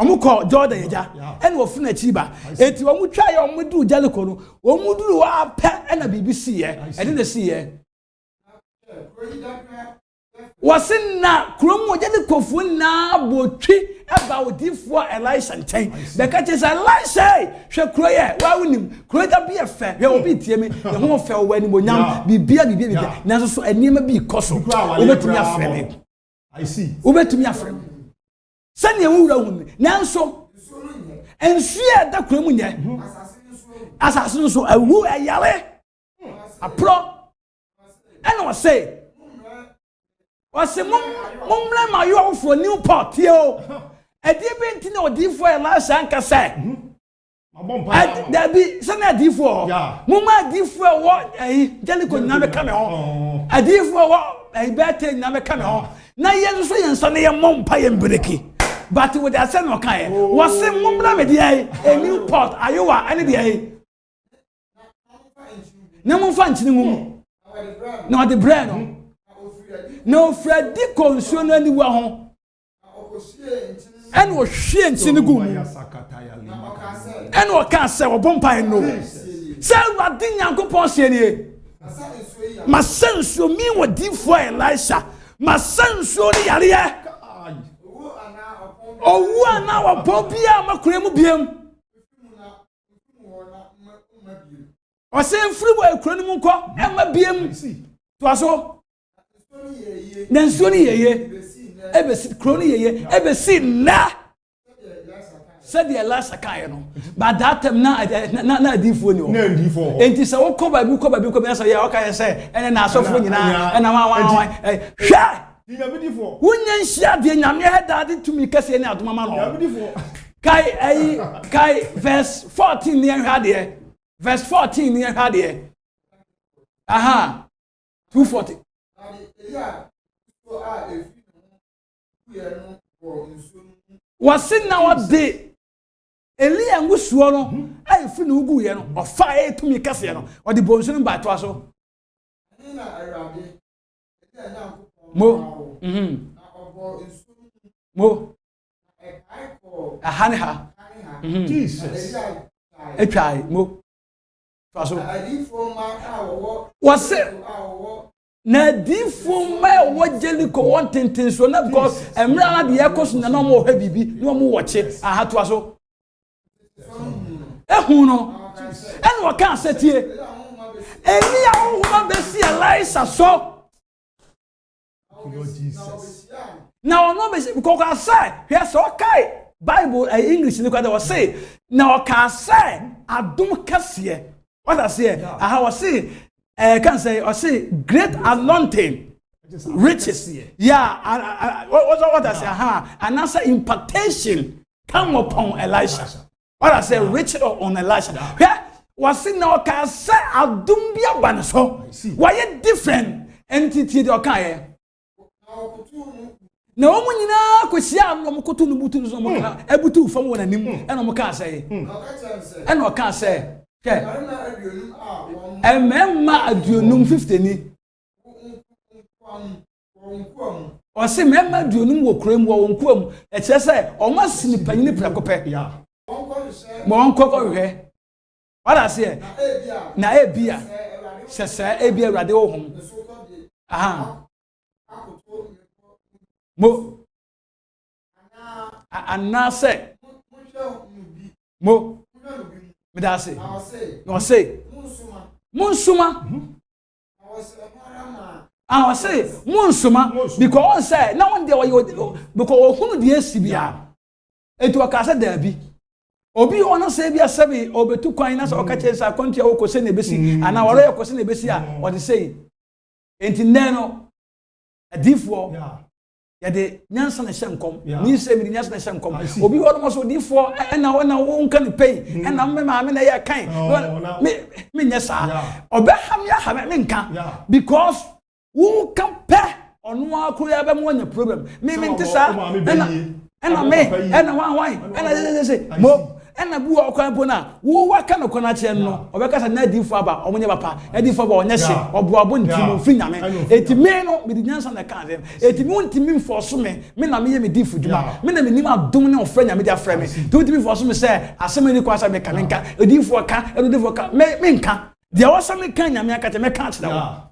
omuko Jordan yeja ene wo funa chi ba eti wo mu twa ye omudu Jericho no wo muduru wa pe ena BBC ye e de see ye wasinna kromo Jericho fu na botwi eba odifo Elisha nchen be ka che say Elisha hwe kroye wa wonim kroye da bi efe hwe obi tie me ne ho fe wo ani monyam bibia na so enema bi koso obetumi afre me I see obetumi afre sane wura hu nanso ensu e da kromu nye asase no so awu ayare apro ene wo say wase mumle ma yo for Newport yo edi be nti na odifo Elisha anka say da bi sana adifo mumma adifo wo Jericho na be ka me ho adifo wo bete na be ka me ho na ye so ye nso na ye mompa ye mbreki but with that say no kan wase mumle me dey Newport Iowa ani dey na mumfa nchini mum na the brand no Freddy konsuo no ani wa ho en wo hwie nti ne gu en wo ka se wo bompa en no se wadi Nyankopon se nie masansuo mi wo difo Elisha masansuo ni yare ye owu ana wa popia makuremu biem o se mfiri bo ekuranu mu nko emma biem to aso Nensoni yeye ebesi kroni yeye ebesi na said the last akai no but that time na difo ni o na difo enti se wo ko ba bi ko be say ya o kai say ene na asofo nyina ena wa hwa nyame difo wonya nhia de nyame hedade tumi kase ni adoma no nyame difo kai verse 14 ni hwa de verse 14 ni hwa de aha 240 wasin na wade Elia ngusuo no ai fi na ugu ye no ofa e tumi kase no odi bonsu no ba to aso mo mo ahane ha Jesus etwai mo to aso wase na difo ma wo Jericho won tenten so na because emra na de yakos na no mo ha bibi no mo woche aha to aso Ehu no. And what can say tie? Eni a wo be see Elisha so. Lord Jesus. Now no be because I say, here's okay. Bible English ni kwada was say. Now can say adum kase. What I say? I was say can say or say great anointing. Riches, yeah. What I say? And answer impartation come upon Elisha. What I say? Rich on Elisha. Yeah. Was it now? Can say Adumbia Banaso? Why a different entity? Okay. No one in a question. No Kutu Nubutu, Ebutu from one and him, and no can say. And no can say. And Memma Adunum 50. Or say member dunum wo krem wo nkwam e che say o ma sini panyini prekope Yeah. mo nkoko hwe what I say na ebia se ebia urade wo hom aha mo ana say mo me da say no say munsuma I say, Munsuma, because say, no one there because who the SCBA. It was Casa Derby. Obi ona say bia sabi obetu kwan na so okache sa kontia wo kose na besi ana wore kose na besi a what they say enti neno adifo ya de nyansa na shankom ni se mi nyansa na shankom obi wo no so difo na wo nka ni pay na me ma me na ya kan me nyesa obeham ya ha me nka because who compare on one akuru be mo nya problem me ntisa ena me ena wan ena say mo ena bu okwan po na wo waka no kona che no obeka sa na difo aba omonye papa edifo ba onye hye obo abo ntimo fi nyame etime no me di nyansa na kan dem etime untimi mfoso me na me ye me difo djuma me na me nim adom ne ofra nyame dia fra me to untimi mfoso me say asem ni kwasa me kanenka edifo ka edifo ka me nka dia wasa me kan nyame aka te me kan che da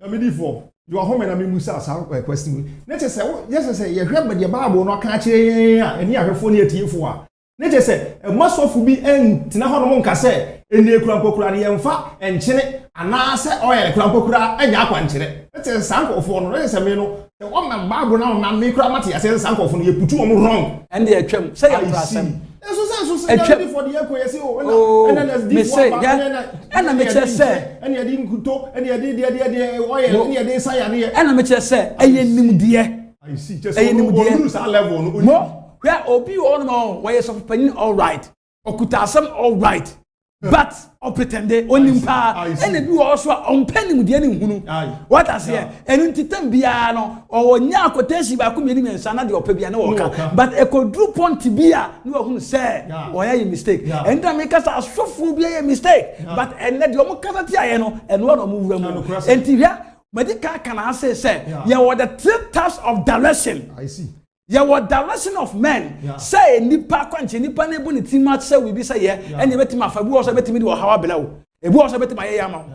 me difo you are home na me musa sa question na che say yes say ye hwe me de Bible no ka kire a eni ahwefo ne atiefo a na che say masofu bi entina ho no mo nka say eni ekura mpokura ne yemfa enkyene ana se oyele ekura mpokura anya akwa nkyere na che sankofo no na say me no o ma Bible na me kura mate ya say sankofo no ye putu o mo wrong and dey atwam say ya prasem so for the echo yes o and then me say and me che say and ye di nkuto and ye di oyele and ye di saya ne and me che say eye nimde I see just lose that level no mo where obi on no where so panin all right okuta asem all right but o pretende onimpa and bi also on panim de ne hunu what I say and ntitam bia no o nya akotasi ba ko meni mensa na de opa bia na woka but e ko dru point bia no hunu say o ya mistake and that make us asofo bia mistake but and de o mo kasa ti aye no and no mo wura mu entihia medical can say yeah what the three types of direction I see yeah what direction of men say nipa kwanche nipa na ebu ni timat say we be say and you betima afabu also betimi de hawa belawo ebu also betima ye yama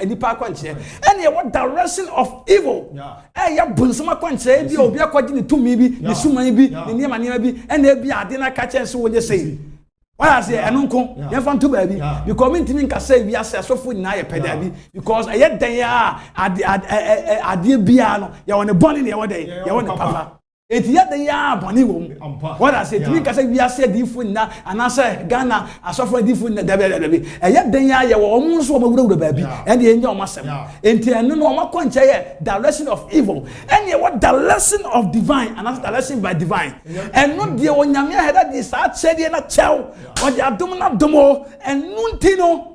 nipa kwanche and yeah what direction of evil yeah bunsama kwanche bi obi akwaji ni tumi bi ni suman bi ni niema bi and e bi ade na ka chense wo je say why I say enunko ye fan to baby because me ntimi nka say bi ase asofo nyina ye peda bi because eye den ya ade bia no ye won born ne ye won ye won papa eti ya den ya boni wo what I say ntimi nka say bi ase difo nyina ana say Ghana asofo difo nyina dabe eye den ya ye wo mo so mawura baby and ye nya o masem enti enu no o makonche ye direction of evil and ye what direction of divine and that's direction by divine and no de onyame heda de sa chede na chew o de adom na domo and nuntino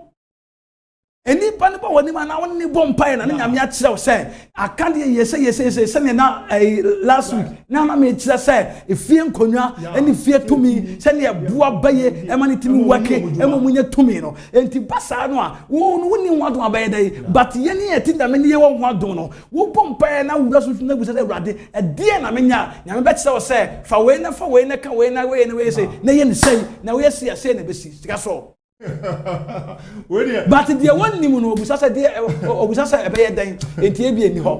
eni pani ba woni ma na woni bompa na nyame a kire o say aka de yese na last week na me kire say efie nkonwa eni fie tumi se ne bua baye e ma ne timi wake e mo munye tumi no enti basa no a wo woni wadon abaye dai but ye ne eti da me ne ye wo wadon no wo bompa na wura so na busa urade e de na menya nyame be kire o say fa we na ka we na we say na ye ne say na we say na besi sika so but the one ni mu no obusa say ebe ye dan enti e bi eni ho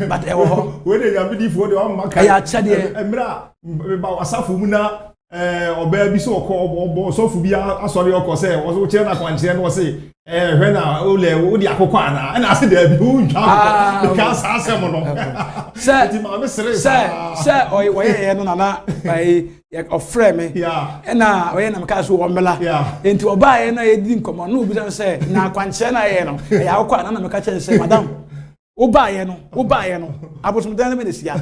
but e wo ho we dey yam di fo de o maka ya cha de emra ba wasafo mu na ọba bi so ọkọ sofu bi asọrọ ọkọ se wo che na kwanche na wo se hwe na ole wo di akokọ ana na ase da bi wo ntwa ka sa asem no se ti ma me sere se oye no na ai ofre me na oye na meka so wo mela enti oba ye na edi nkomo no obi se na kwanche na ye no ya akokọ ana na meka che se madam wo ba ye no abosom dan me de sia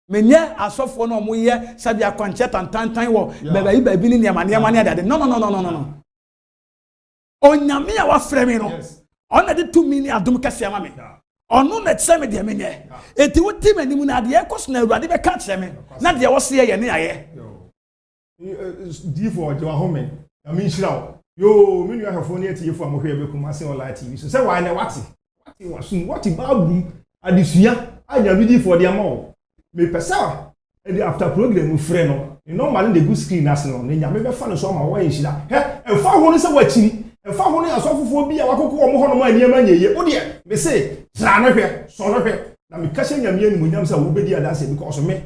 menye asofo no mo ye sabi akwanche tantantan wo baba bi ni niam ne ade no onyame a wa frɛ me no ona de 2 million adom kase ama me ono na tse me de menye eti wuti manim na de ekoso na awurade be ka kyerɛ me na de wo se ye ne aye D4 je wa home na me nhira yo me nua hafo ne etiefo amohwe be kuma se online TV so se wa na wati wa sun wati babu adisua anya bi D4 de ama wo me pesa e after program frɛ no normal the good screen as no nya me be fa no so ma wo nhira he fa ho no se wa chiri fa ho no asofofo bi a wakoko wo ho no ma aniam anyeye wo de me se tra no hwɛ so no hwɛ na me ka hye nyame anim nyam se wo bedi adanse because me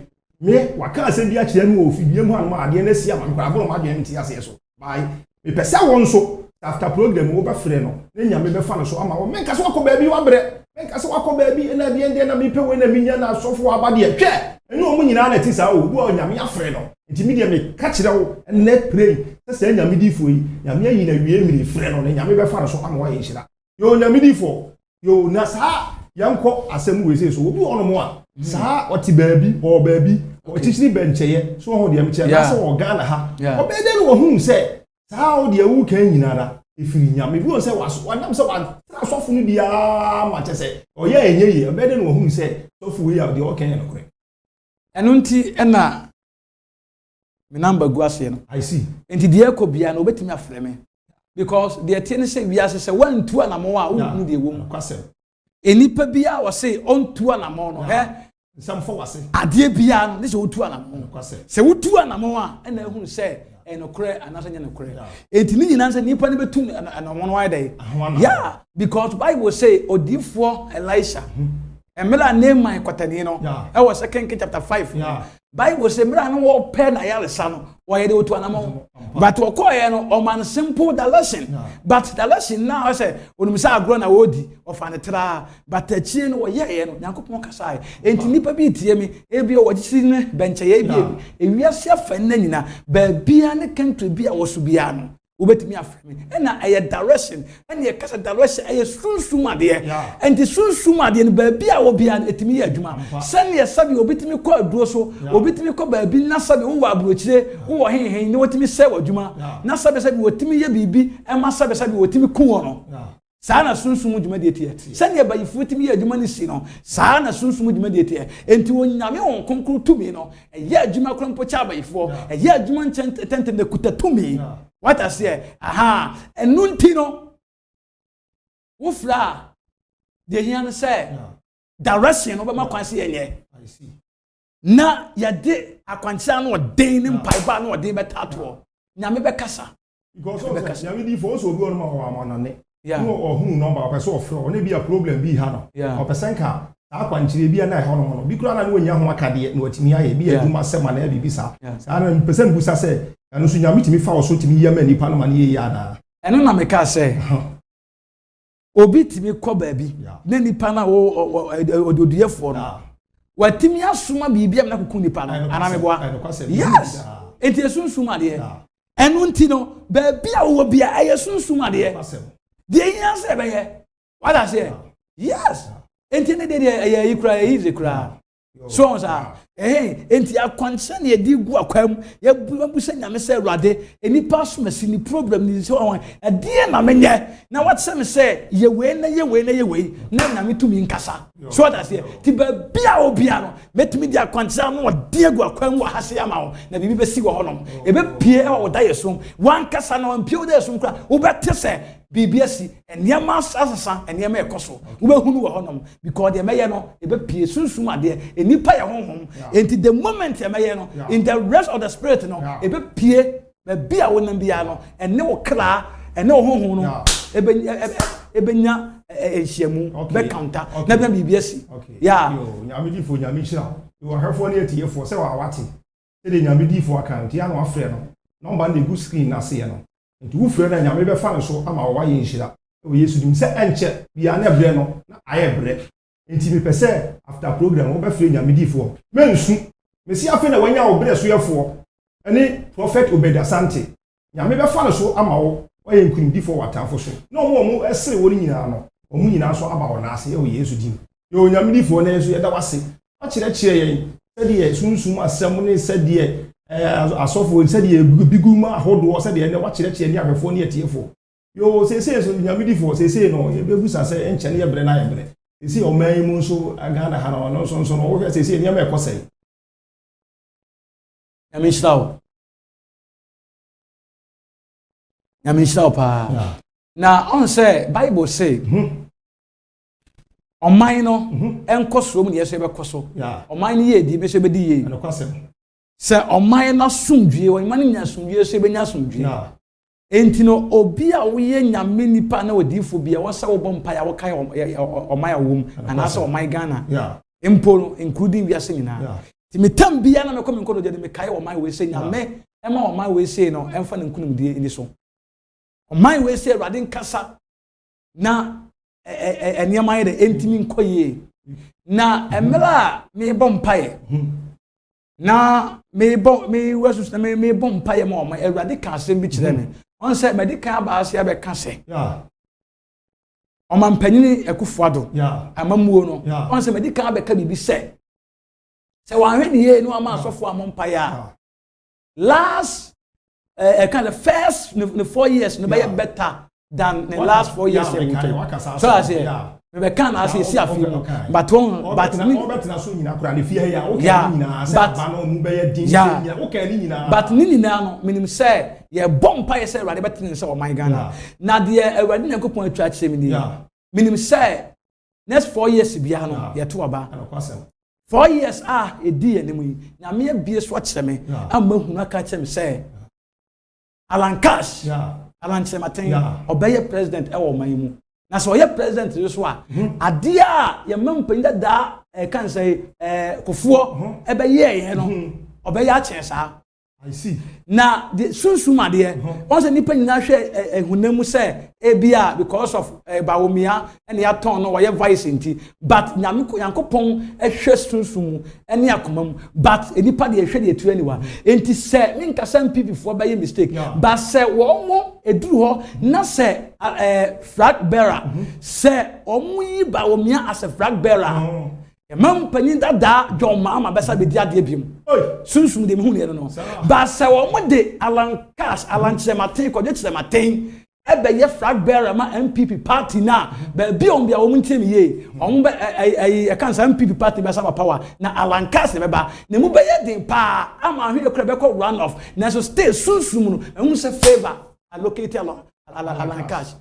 waka ase bi a kyerɛ no ofidie mu anoma ade na si ama me kwa bolo ma de nti ase so bye me pesa won so after program wo be frɛ no nya me be fa no so ama wo me ka so akɔ bi wa brɛ me ka so akɔ ba bi na de na me pe we na minya na asofo abade hwɛ enu omu nyina na ti sa wo bu nyame afrɛ no nti media me ka kyerɛ wo na pray se nyame difo yi nyame ayi na wie mmiri frɛ no nyame be fa no so ama wo yinhyira yo nyame difo yo na sa yankɔ asɛm we se so obi ono mo a sa ɔti baabi o baabi o tichiri bencheye so ho de am kyerɛ na se wo Ghana ha obede no wo hu se sa o de awu kan nyina na efiri nyame bi o se waso wanam se wa asofo no dia ma kyɛ se ɔyɛ enyeye obede no wo hu se sofo we ya de o kan no kore eno nti na me number go ase no I see enti de ekobia no obetimi afrɛ me because de tie ne se wiase se wantu anamo a wo de wom kwasem enipa bia wo se ontu anamo no nsam fo wase ade bia no ne se wotu anamo kwasem se wotu anamo a na ehunu se enokore anasa nya nokore enti ni nyina se nipa ne betu anamo no ayde yeah because Bible say odifo Elisha emela name my kwatani no e was 2 Kings chapter 5 Bible say mira no wo pe na yaresa no wo ye de otu anamo but wo ko ye no o man simple the lesson but the lesson now say onum say agro na wodi of an tra but achie no wo ye no Nyankopon kasa enti nipa bi tie mi e bi wo gisi ne benche ye bi e wiase afa na nyina ba bia ne country bia wo so bia no ubetimi afremi na eye direction na ye kasa direction eye sunsumade enti sunsumade no ba bia wo bia etimi ye adwuma sane ye sabi obetimi kɔ aduro so obetimi kɔ ba bi na sabi wo aburochire wo henhen ne wotimi sɛ wadwuma na sabi wotimi ye bibi e ma sabi wotimi ku wo no saa na sunsumu dwuma de tie sane ye bayifu wotimi ye adwuma ne si no saa na sunsumu dwuma de tie enti wonyame won konkro tumi no eye adwuma krompo cha bayifo eye adwuma ntente ne kutatumi what I say enunti no wo fra de hian say direction no be makwanse yenye I see na ya de akwanse no den ne mpaiba no den betato nyame be kasa because nyame di fo so obi ono ma ho amanane no ohun number o person ofro o ne bi a problem bi ha no o person ka akwanchire bi na ho no bi kura na no nya ho akade na watimi aye bi aduma sema na bi bisa sa na person busa say anu so nyame timi fa wo so timi yema nipa no ma ne ye ya na eno na me ka say obi timi kɔ baabi na nipa na wo ododuyefo no watimi asoma bibia na kokun nipa no ana me boa yes enti sunsuma de enu nti no baabi a wo bia aye sunsuma de de yan se be ye what I say yes enti ne de aye ikura easy kura so sa enti akwanse na ye di gu akwam ye busa nyame se Awurade enipa so masi ni problem ni so on ade na menye na what say me say ye we na nyame tumi nkasa so what I say ti ba bia obia no metumi di akwanse no ode gu akwam wa hase ama wo na bibi be si wo honom e be pie e wo da yesom wan kasa na wan pie wo da yesom kra wo be te se BBS eniama asasa eniama ekoso wo be hunu wo honom because de meye no e be pie sunsum ade enipa ye honhom enti the moment ye meye no in the rest of the spirit no e be pie be bia wonam bia no ene wo kra ene wo honhom no e be nya ehyiamu be counter na be BBS yeah nyame difo nyame hira wo herfo ne etiefo se wa wate de nyame di for account ya no afre no number na egu screen na se no nti wo frɛ na nyame be fa no so ama wo aye nhira wo Yesu dim se enche bia na bre no na aye bre nti me pese after program wo be frɛ nyame di for mensu mesi afi na wanya wo bre so yefo ene prophet Obedasante nyame be fa no so ama wo aye nkunim di for watafo so na omo esere wo nyina no omo nyina so aba wo na ase wo Yesu dim yo nyame di for na yesu yeda wase akire yen sɛdeɛ sunsum asɛm ne sɛdeɛ asɔfo sɛdeɛ biguma ahodoɔ sɛdeɛ ne wakyerɛkyerɛ ne abɛfo ne atiefo yo sese so nyamedifo sese no yebebusa sɛ enkyɛ ne yebre na yebre sese ɔman yi mu nso agana ha no nso no wo hwɛ sese ne ma ɛkɔsɛe nyamishraw pa na on say Bible say Oman no enko so mu ne yeso be koso oman ne ye di be so be di ye se oman na sumdue o man nya sumdue so be nya sumdue enti no obi a wo ye nyame nipa na odifo bia wo sa wo bompa ya wo kai oman ya wom ana sa oman Ghana impo no including wiase nyina ti metam bia na me ko me nkodo de me kai oman we se nyame ema oman we se no emfa na nkunum die ni so oman we se Awurade nkasa na eniama ye de entimi nkoye na emela me bompaye na me wasus na me bompaye ma o ma Awurade ka asem bi kire me on say medical abaase abe ka se o ma mpanyini Ekufuado amamuo no on say medical abe ka bibi se wan hwe ye no ama asofo amompaye last kind of first 4 years no be better than the last 4 years. So I say, we can as see a few, but Nini now, minim say, ye bomb pie say, rather better than so my Ghana. Now, the already a good point church minim say, next 4 years, Biano, ye two about 4 years a dear enemy. Now, me be a swatch me, and Mohuna catch him say, Alan Cash. Alan Chematen obey president e wo man na so ye president so a ade a ye mampenda da kan say kofuo e be ye no obey a che sa I see na the sunsuma de on say nipa nyina hwe ehunam say e bia because of bawomia and ya ton no ye voice nti but yankopon e hwe sunsum ene akomam but enipa de hwe de etu aniwa enti say me nkasa mpp fo ba ye mistake but say wo mo eduru ho na say flag bearer say omo yi bawomia as a flag bearer Mam panin da John Mama besa be dia de biem. Sunsum de me hu ne no. Ba se wo mo de Alan Cash, Alan Chematen ko de Chematen e be ye flag bearer ma MPP party na be bi on bia wo mo ntem ye. On be e kan sa MPP party be sa power na Alan Cash be ba. Ne mu be ye den pa ama hwe kra be ko run off. Na so stay sunsum no e hu se favor allocate Alan Cash.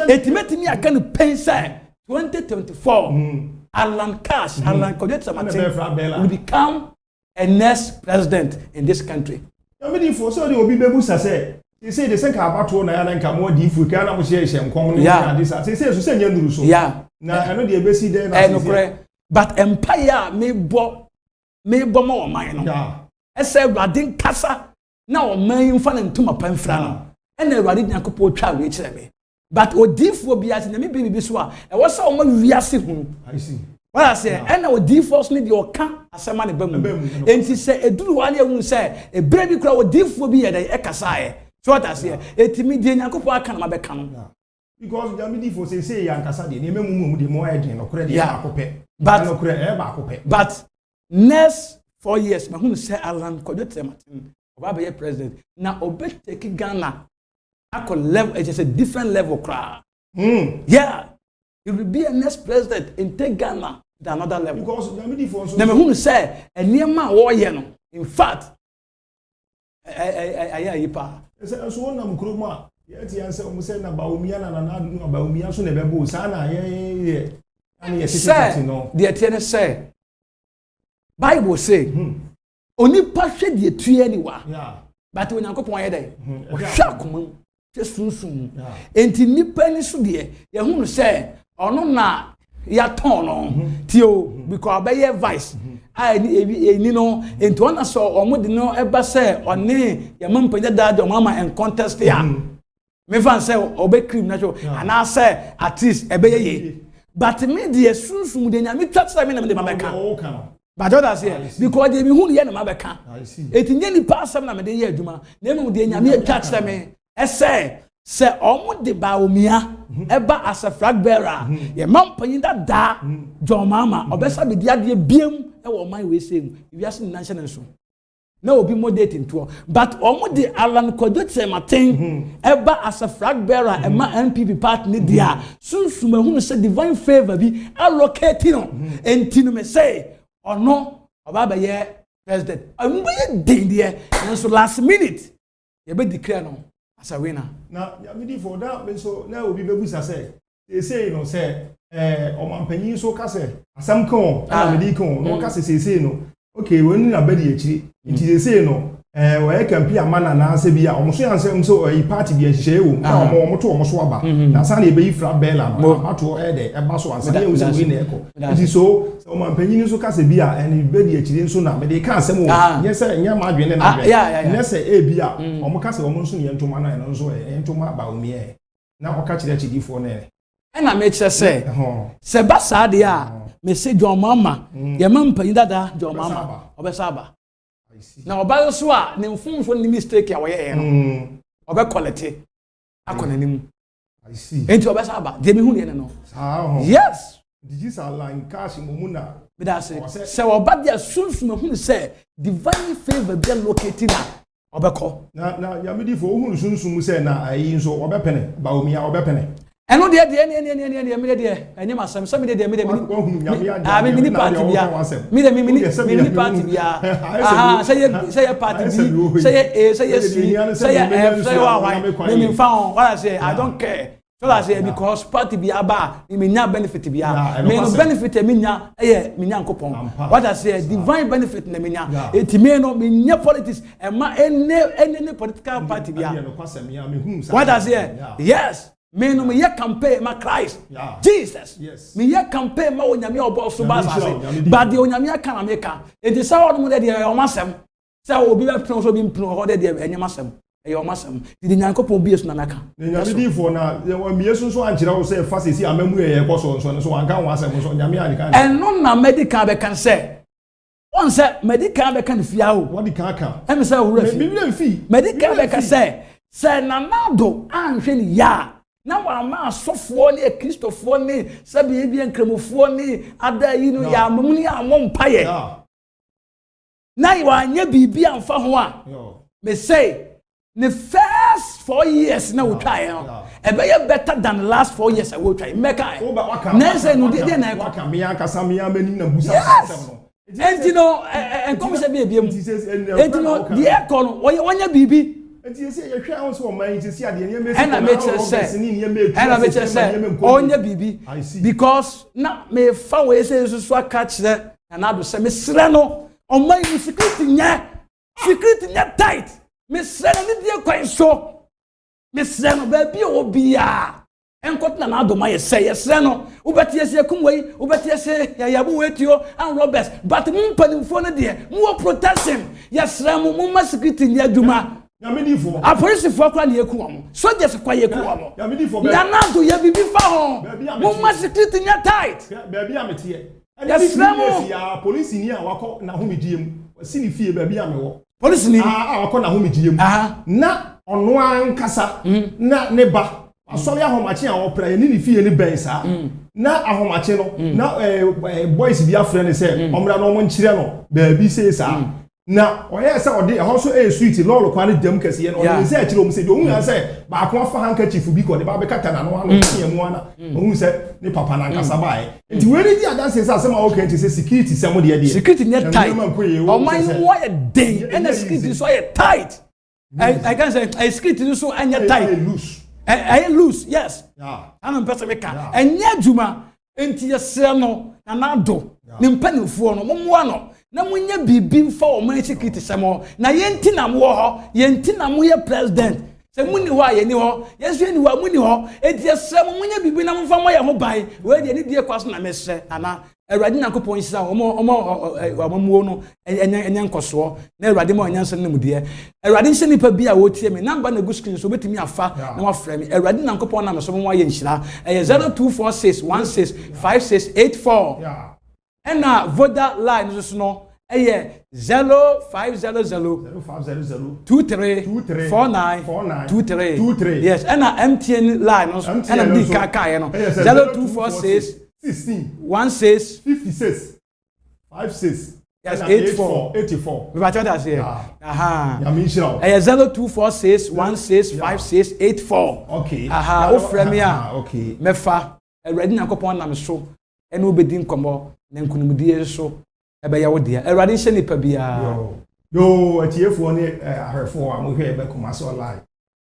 Etimeti aka no pensa 2024 Alan Cash, Alan Chematen will become a next president in this country. Yamidi for so the obi bebusa say they say the same about to na ya nka mo di fu ka na mo share nkom no this say so say nyanduru so na eno de ebesi there na but empire me bo ma o man no e say Awurade kasa na o man mfa na ntuma pamfra no e na Awurade nyakopo twa we kire me but odifo biase na me bibi so a e wo sa o ma wiase hu I see what I say and odifo so ne de o ka asema ne bamu enti se eduru wa ne hu se e bre bi kura odifo bi ye de e kasa e so what I say etimi de nyakopo aka na ma be ka no because the midifo say ya nkasa de ne memu de mo edin no kura de akopɛ but no kura e ba akopɛ but next 4 years ma hu se Alan Chematen oba be president na obeteki Ghana level, it's just a different level crowd. Yeah, he will be a next president and take Ghana to another level. Because the who say a near man warrior. In fact, I so one am kroma. Yet he answer say na Bawumia na Bawumia so never bo sana ye. The attendant say Bible say only pashe the tree anywhere. Yeah. But when I go point there, shock sunsum enti nipa ni so de ye hu say ono na ya ton no tio because be ye vice a ni no enti ona so omo de no eba se one ye mampanya da mama en contest ya me fan say obe cream na so ana say at least ebe ye but me de sunsun de nya me twatsa me na me de mabeka but others here because they be hu ye na mabeka eti nya ni pasam na me de ye adwuma na me de nya me twatsa me ese se omo de ba omia eba as a flag bearer ye mampanyin da John Mama obesa be dia de biem e wo man we say we asin national so na obi moderate into but omo de Alan Kodote Martin eba as a flag bearer e ma NPP party ni dia sunsuma hu say divine favor bi allocate no enti no me say ono oba be ye president ambo ye den de so last minute ye be declare no as a winner. Now, me for that, so now we be say they say no say omampanyin so ka say asam kon na me di kon no ka say no okay when na be di echi nti they say no we campaign amana na say bia omso yansem so e party bi ehye wo na omoto omoso aba na sa na e be ifra bella no ato e de e ba so ansa na uzi we na eko nti so omampanyin so ka say bia and be di echi so na me dey ka asem wo yes say nya ma adwene na be yes say e bia omo ka say omo so ne ntoma na no so e ntoma ba omie na o ka kire chidifo na ena me kire say se ba sa de a me say John Mama ye mampanyin dada John Mama obesa aba na oba so a ne mfumfo ni mistake ya woye no oba quality akonanim I see enti oba saba de me hu ne no yes did you say line cash momuna me da say se oba dia sunsun hu say divine favor be located na oba ko na ya me di fo hu sunsun mu say na ayi nso oba pene ba omi a oba pene eno de me de enye masam so me de me mini party bia me party bia aha say party B say C say F say Y me fa on what I say I don't care so I say because party bia ba me nya benefit bia me no benefit me nya me nya nkopon what I say divine benefit na me nya eti me no me nya politics e ma any political party bia what I say yes me no me ye campaign ma Christ Jesus me ye campaign ma onyame obo so ba say but the onyame aka na me ka e dey say all mo dey o masem say obi be pon so bi mpon o dey enyama sem e o masem di nyankopon bi yesu na meka nyame di for na me yesu so ankyira wo say fa sesi amamu ye ko so so anka wo asem so nyame ani kan eno na medical be kan say on say medical be kan fia o what the kan em say wo rafi me fi medical be kan say na nado anhwe ni ya na wa ma asofo ne kristofo ne sabe bi enkramofo ne ada yi no ya amum ne amom paye na yi wa nya bibi amfa ho a me say the first 4 years na we try e be better than the last 4 years we try meka na say no dey na ko ka me akasa me amani na busa no entino enkom se bi ebiem entino the econ wonya bibi enti ese ye hwa on so man enti si ade ne me and I make say onya bibi because na me fa we say so aka kire na do say me sre no o man security nya tight me sre no ne die kwan so me sre no ba bi o bia enkot na do ma ye say ye sre no ubeti ese kumwei ubeti ese ya yabu wetio and robbers but mu panimfo no de mu protection ye sre mu ma security nya adwuma Yamidifo. A police for kwa ni eku amo. Soldiers kwa ye eku amo. Yamidifo. Na do ye bibi fa ho. Mo ma security nya tight. Baby ametie. Yes, ya police ni a wako na homidiem. Sini fie baby amewo. Police ni wako na homidiem. Na ono ankasa na ne ba. Asori ahomache a opra ye ni fie ni ben sa. Na ahomache no na boys bi afre ne se omra no mo nkyire no baby say sa. Na oye say odi ho so sweet lolo kwa ne dem kase ye no o say akire o say do hu say ba ko afa handkerchief bi ko de ba be kata na no ano tie mu ana o hu say ne papa na nkasa bae nti we ni di adanse say asema okay nti say security say mo de security net tight o man wo ye dey and security so ye tight I can say security so anya tight loose yes I'm person make anya juma nti ye sre no na do ne mpanifo no mo no na munya bibi mfa o man security samo na yenti na mo ho yenti na mo ye president se muni ho aye ni ho yesu ni wa muni ho edi esem munya bibi na mfa mo ye ho ban we de ni die kwaso na mesre ana Awurade Nyankopɔn hyira omo no enye nkoso na Awurade ma onyansa no mude Awurade nhyɛ nipa bi a wotie me number na go screen so betimi afa na wafrɛ me Awurade Nyankopɔn na me so mo ayɛ nhyira 0246165684 and voda line so no 0500 23 yes and MTN line and the kaka 0246 16 56 56 yes 84 we batch that here aha ya me nshira 0246 16 56 84 okay aha o frame ya okay mefa Awurade Nyankopɔn na me so ene obedi nkomo na nkunumdie so ebe ya wode Awurade nhyɛ nipa bia yo atiefo ne ahwefo a mo hwɛ ebe Kumasi online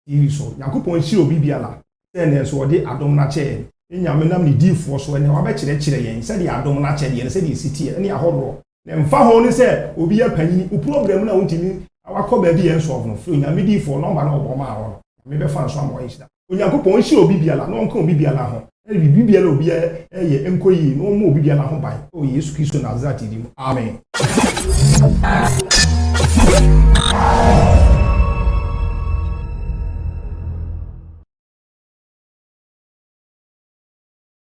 TV so Nyankopɔn hyɛ obi biala sɛ so ɔde adom na kyɛ nyame nam ne difo so ne waba kyerɛ yɛn sɛ de adom na kyɛ de ne sɛ de sitie ne ahoro ne mfa ho ne sɛ obi ya panyin o problem na wontimi awakɔ ba bi yɛn so no fo nyame difo no ba na ɔbɔ ma ho me be fa nso amɔ yɛhyira Onyankopɔn hyɛ obi biala na ɔnka obi biala ho bibi biala obi ɛyɛ enkoyi na ɔmo obi biala ho ban o Yesu Kristo Nazareth di mu amen